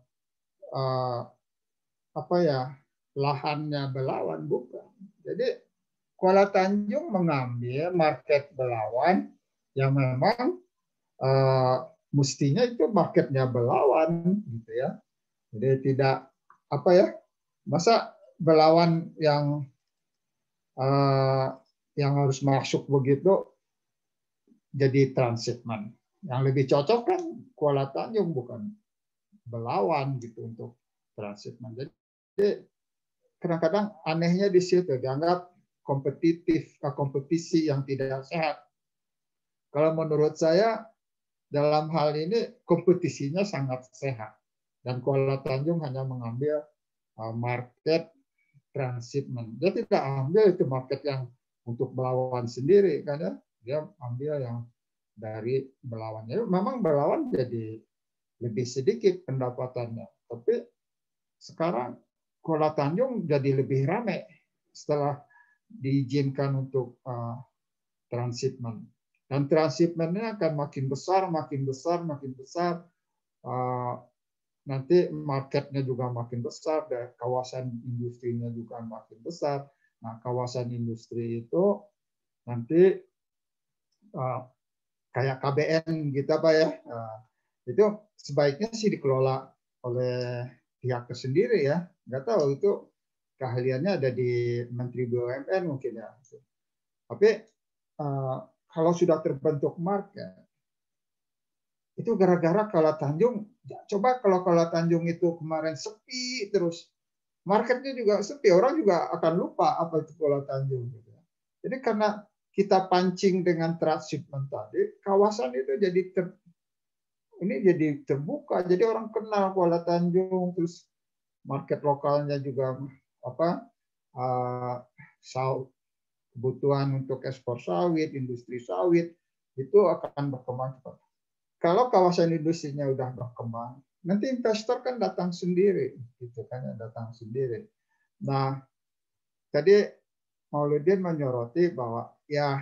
lahannya Belawan, bukan. Jadi Kuala Tanjung mengambil market Belawan yang memang mestinya itu marketnya Belawan, gitu ya. Jadi tidak masa Belawan yang harus masuk begitu jadi transitman. Yang lebih cocok kan Kuala Tanjung, bukan Belawan gitu untuk transitman. Jadi kadang-kadang anehnya di situ dianggap kompetisi yang tidak sehat. Kalau menurut saya dalam hal ini kompetisinya sangat sehat dan Kuala Tanjung hanya mengambil market transitman. Dia tidak ambil itu market yang untuk Belawan sendiri, karena dia ambil yang dari Belawan. Jadi memang Belawan jadi lebih sedikit pendapatannya, tapi sekarang Kuala Tanjung jadi lebih ramai setelah diizinkan untuk transitmen. Dan transitmennya akan makin besar. Nanti marketnya juga makin besar, dan kawasan industrinya juga makin besar. Nah, kawasan industri itu nanti kayak KBN gitu Pak ya. Itu sebaiknya sih dikelola oleh pihak tersendiri ya, nggak tahu itu keahliannya ada di Menteri BUMN mungkin ya. Tapi kalau sudah terbentuk market, itu gara-gara Kuala Tanjung. Coba kalau Kuala Tanjung itu kemarin sepi terus, marketnya juga sepi, orang juga akan lupa apa itu Kuala Tanjung. Jadi karena kita pancing dengan transshipment tadi, kawasan itu jadi terbuka, jadi orang kenal Kuala Tanjung, terus market lokalnya juga kebutuhan untuk ekspor sawit, industri sawit itu akan berkembang cepat. Kalau kawasan industrinya udah berkembang, nanti investor kan datang sendiri, gitu kan, datang sendiri. Nah, tadi Mauludin menyoroti bahwa ya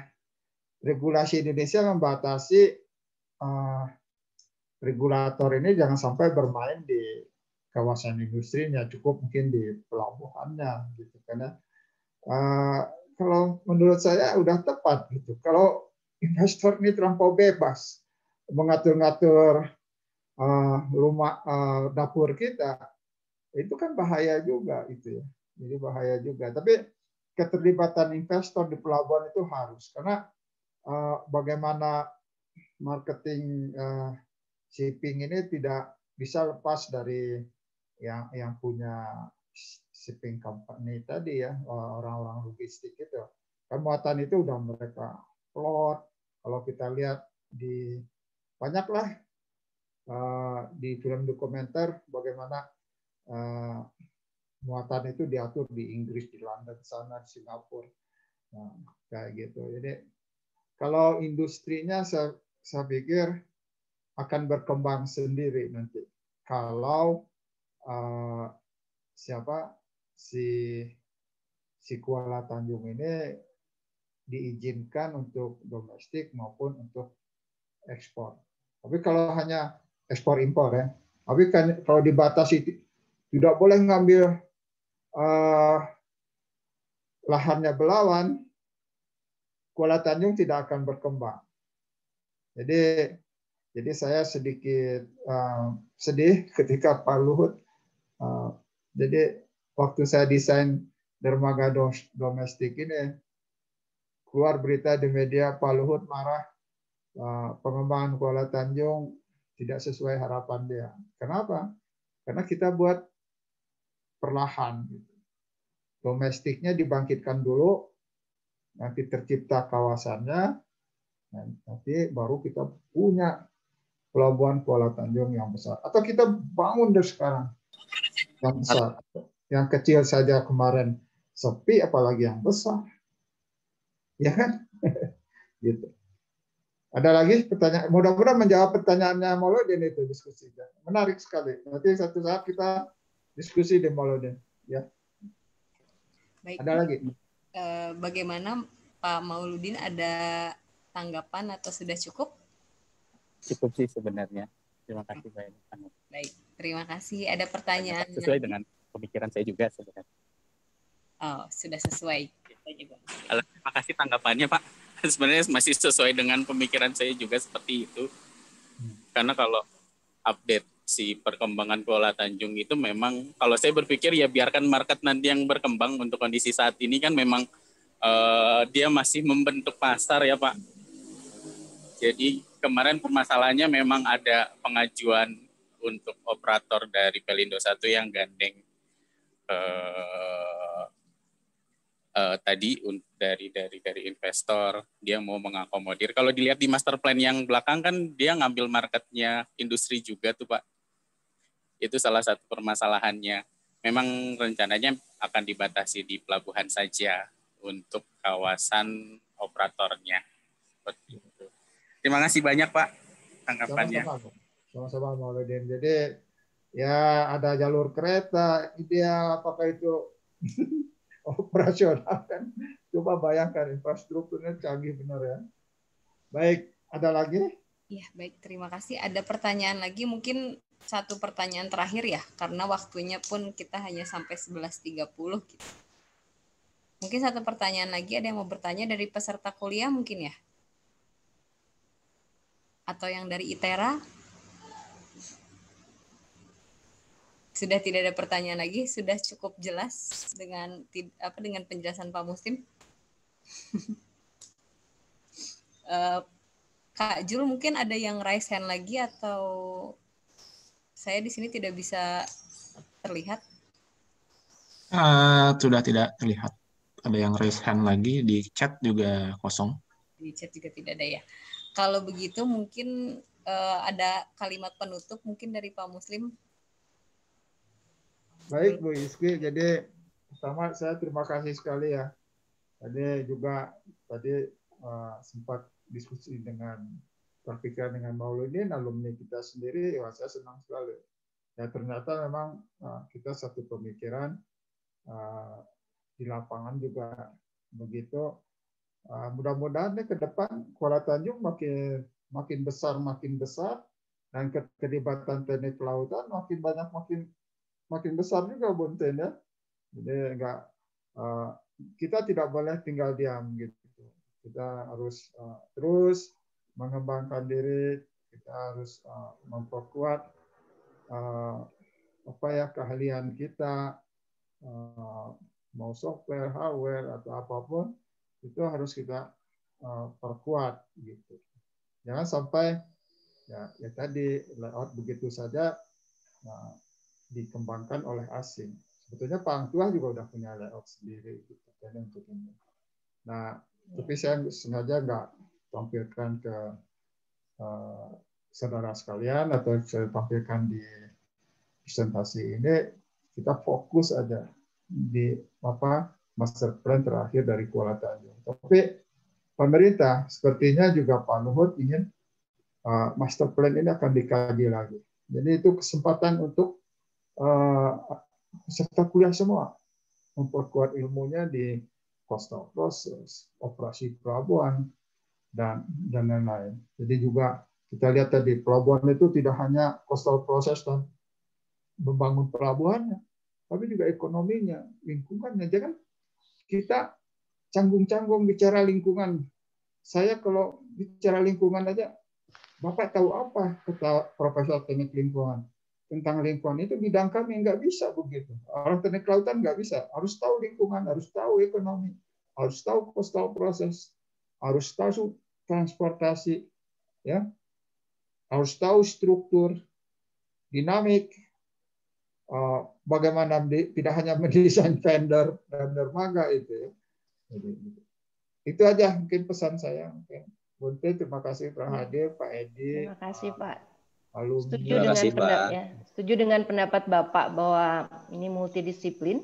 regulasi Indonesia membatasi regulator ini jangan sampai bermain di kawasan industrinya, cukup mungkin di pelabuhannya, gitu. Karena kalau menurut saya udah tepat gitu. Kalau investor ini terlampau bebas mengatur-ngatur rumah dapur kita, itu kan bahaya juga itu ya. Jadi bahaya juga. Tapi keterlibatan investor di pelabuhan itu harus, karena bagaimana marketing shipping ini tidak bisa lepas dari yang punya shipping company tadi ya, orang-orang logistik itu. Kan muatan itu udah mereka plot. Kalau kita lihat di banyaklah di film dokumenter bagaimana muatan itu diatur di Inggris, di London sana, di Singapura, nah, kayak gitu. Jadi kalau industrinya saya pikir akan berkembang sendiri nanti. Kalau si Kuala Tanjung ini diizinkan untuk domestik maupun untuk ekspor. Tapi kalau hanya ekspor impor ya, tapi kan kalau dibatasi tidak boleh ngambil lahannya Belawan, Kuala Tanjung tidak akan berkembang. Jadi saya sedikit sedih ketika Pak Luhut. Jadi waktu saya desain dermaga domestik ini, keluar berita di media Pak Luhut marah pengembangan Kuala Tanjung tidak sesuai harapan dia. Kenapa? Karena kita buat perlahan. Domestiknya dibangkitkan dulu, nanti tercipta kawasannya, nanti baru kita punya pelabuhan Kuala Tanjung yang besar. Atau kita bangun dari sekarang yang besar. Yang kecil saja kemarin sepi, apalagi yang besar. Ya kan? Gitu. Ada lagi pertanyaan? Mudah-mudahan menjawab pertanyaannya Mauludin itu diskusinya. Menarik sekali. Nanti satu saat kita diskusi di Mauludin. Ya. Baik. Ada lagi? Bagaimana Pak Mauludin, ada tanggapan atau sudah cukup? Cukup sih sebenarnya. Terima kasih banyak. Baik, terima kasih. Ada pertanyaan? Sesuai dengan pemikiran saya juga sebenarnya. Oh, sudah sesuai. Terima kasih tanggapannya, Pak. Sebenarnya masih sesuai dengan pemikiran saya juga seperti itu. Karena kalau update si perkembangan Kuala Tanjung itu memang, kalau saya berpikir ya biarkan market nanti yang berkembang. Untuk kondisi saat ini kan memang dia masih membentuk pasar ya Pak. Jadi kemarin permasalahannya memang ada pengajuan untuk operator dari Pelindo 1 yang gandeng tadi dari investor, dia mau mengakomodir. Kalau dilihat di master plan yang belakang kan dia ngambil marketnya industri juga tuh Pak. Itu salah satu permasalahannya. Memang rencananya akan dibatasi di pelabuhan saja untuk kawasan operatornya. Seperti itu. Terima kasih banyak Pak tanggapannya. Sama-sama Mauludin. Jadi ya ada jalur kereta, ideal apakah itu operasional kan? Coba bayangkan infrastrukturnya canggih benar ya. Baik, ada lagi? Ya, baik. Terima kasih. Ada pertanyaan lagi, mungkin satu pertanyaan terakhir ya, karena waktunya pun kita hanya sampai 11.30 gitu. Mungkin satu pertanyaan lagi, ada yang mau bertanya dari peserta kuliah mungkin ya? Atau yang dari ITERA? Sudah tidak ada pertanyaan lagi, sudah cukup jelas dengan dengan penjelasan Pak Muslim. Kak Jul mungkin ada yang raise hand lagi atau saya di sini tidak bisa terlihat? Sudah tidak terlihat. Ada yang raise hand lagi, di chat juga kosong. Di chat juga tidak ada ya. Kalau begitu mungkin ada kalimat penutup mungkin dari Pak Muslim. Baik Bu Iski, jadi pertama saya terima kasih sekali ya. Tadi sempat diskusi dengan berpikiran dengan Mauludin, alumni kita sendiri, wah saya senang sekali. Ya ternyata memang kita satu pemikiran, di lapangan juga begitu. Mudah-mudahan ke depan Kuala Tanjung makin besar, dan keterlibatan TNI Kelautan makin banyak, makin besar juga Bunten ya. Jadi kita tidak boleh tinggal diam gitu. Kita harus terus mengembangkan diri. Kita harus memperkuat keahlian kita, mau software, hardware atau apapun itu harus kita perkuat gitu. Jangan sampai ya tadi layout begitu saja dikembangkan oleh asing. Sebetulnya Pak Hang Tuah juga udah punya layout sendiri gitu kan untuk ini. Nah, tapi saya sengaja nggak tampilkan ke saudara sekalian atau saya tampilkan di presentasi ini. Kita fokus aja di master plan terakhir dari Kuala Tanjung. Tapi pemerintah sepertinya juga Pak Luhut ingin master plan ini akan dikaji lagi. Jadi itu kesempatan untuk peserta kuliah semua memperkuat ilmunya di coastal process, operasi pelabuhan, dan lain-lain. Jadi juga kita lihat tadi pelabuhan itu tidak hanya coastal process dan membangun pelabuhannya, tapi juga ekonominya, lingkungannya. Jangan kita canggung-canggung bicara lingkungan. Saya kalau bicara lingkungan aja, Bapak tahu apa kata Profesor Teknik Lingkungan? Tentang lingkungan itu bidang kami nggak bisa begitu. Orang teknik kelautan nggak bisa. Harus tahu lingkungan, harus tahu ekonomi, harus tahu coastal process, harus tahu transportasi, ya, harus tahu struktur, dinamik, bagaimana tidak hanya mendesain vendor dan dermaga itu. Ya. Jadi, itu aja mungkin pesan saya. Bunte, terima kasih telah hadir, Pak Edi. Terima kasih Pak. Setuju dengan pendapat Bapak bahwa ini multidisiplin,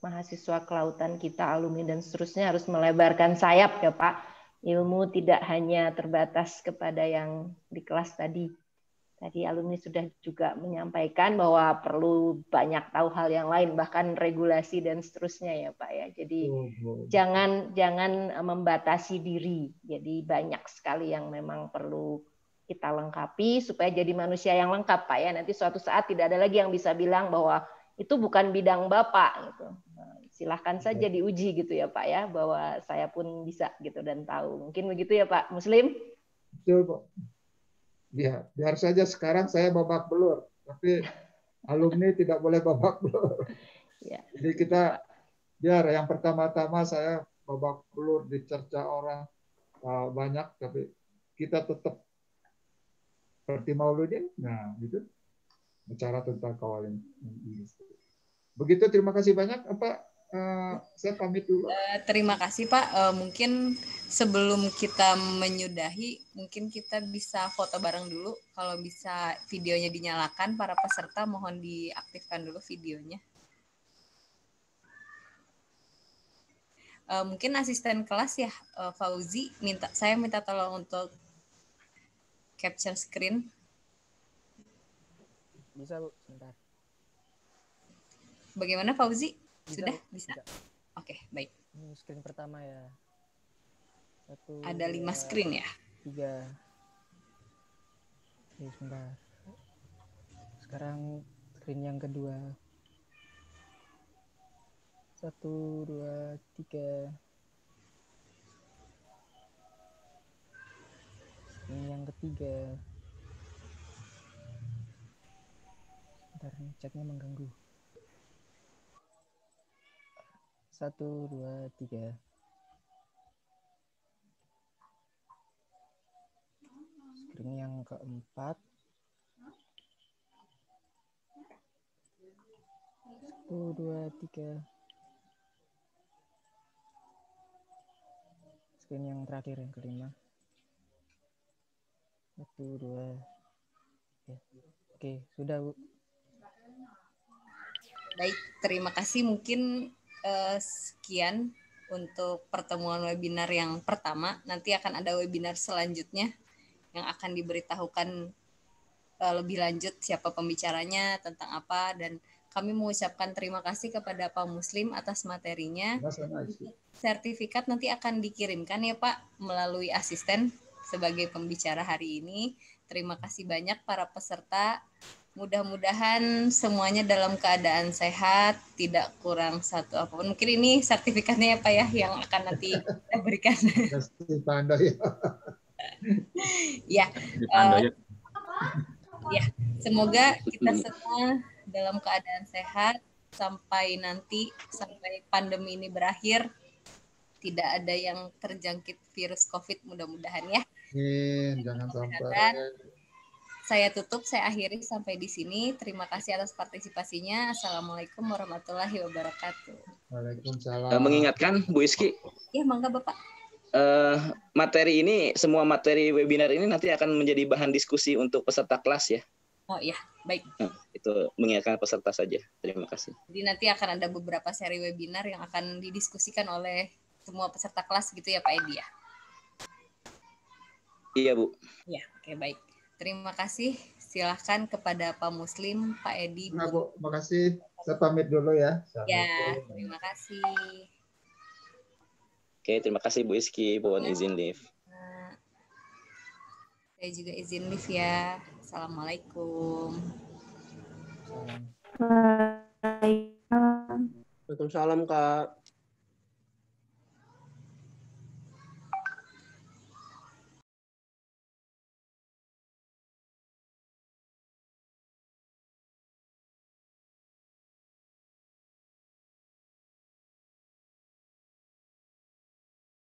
mahasiswa kelautan kita, alumni dan seterusnya harus melebarkan sayap ya Pak. Ilmu tidak hanya terbatas kepada yang di kelas tadi. Tadi alumni sudah juga menyampaikan bahwa perlu banyak tahu hal yang lain, bahkan regulasi dan seterusnya ya Pak ya. Jadi jangan membatasi diri. Jadi banyak sekali yang memang perlu kita lengkapi supaya jadi manusia yang lengkap Pak ya. Nanti suatu saat tidak ada lagi yang bisa bilang bahwa itu bukan bidang Bapak gitu. Silahkan saja diuji gitu ya Pak ya, bahwa saya pun bisa gitu dan tahu. Mungkin begitu ya Pak Muslim? Betul Pak. Ya, biar saja sekarang saya babak belur, tapi alumni tidak boleh babak belur. Ya. Jadi kita biar yang pertama-tama saya babak belur dicerca orang banyak, tapi kita tetap seperti Mauludin, nah gitu, bicara tentang kawalan industri. Begitu, terima kasih banyak. Saya pamit dulu. Terima kasih Pak. Mungkin sebelum kita menyudahi, mungkin kita bisa foto bareng dulu. Kalau bisa videonya dinyalakan, para peserta mohon diaktifkan dulu videonya. Mungkin asisten kelas ya, Fauzi, saya minta tolong untuk capture screen. Bisa Bu, sebentar. Bagaimana Fauzi? Sudah? Bisa? Oke, baik. Ini screen pertama ya. Ada 5 screen ya? 3. Oke, sebentar. Sekarang screen yang kedua. 1, 2, 3. Screen yang ketiga. Bentar, nih, chatnya mengganggu. 1, 2, 3. Screen yang keempat. 1, 2, 3. Screen yang terakhir, yang kelima. 1, 2. Oke, sudah, Bu. Baik, terima kasih. Mungkin sekian untuk pertemuan webinar yang pertama. Nanti akan ada webinar selanjutnya yang akan diberitahukan lebih lanjut siapa pembicaranya, tentang apa, dan kami mengucapkan terima kasih kepada Pak Muslim atas materinya. Sertifikat nanti akan dikirimkan ya Pak melalui asisten sebagai pembicara hari ini. Terima kasih banyak para peserta. Mudah-mudahan semuanya dalam keadaan sehat, tidak kurang satu apapun. Mungkin ini sertifikatnya ya Pak ya yang akan nanti kita berikan. Ya, ya, semoga kita semua dalam keadaan sehat sampai pandemi ini berakhir, tidak ada yang terjangkit virus COVID, mudah-mudahan ya. Jangan sampai. Saya tutup, saya akhiri sampai di sini. Terima kasih atas partisipasinya. Assalamualaikum warahmatullahi wabarakatuh. Waalaikumsalam. Mengingatkan Bu Iski. Ya, mangga Bapak. Materi ini, semua materi webinar ini nanti akan menjadi bahan diskusi untuk peserta kelas ya. Oh iya, baik. Itu mengingatkan peserta saja. Terima kasih. Jadi nanti akan ada beberapa seri webinar yang akan didiskusikan oleh semua peserta kelas gitu ya Pak Edi ya? Iya Bu. Ya, oke baik. Terima kasih. Silahkan kepada Pak Muslim, Pak Edi. Nah, Bu, makasih. Saya pamit dulu ya. Ya, terima kasih. Oke, terima kasih Bu Iski. Mohon izin live. Saya juga izin live ya. Assalamualaikum. Waalaikumsalam Kak.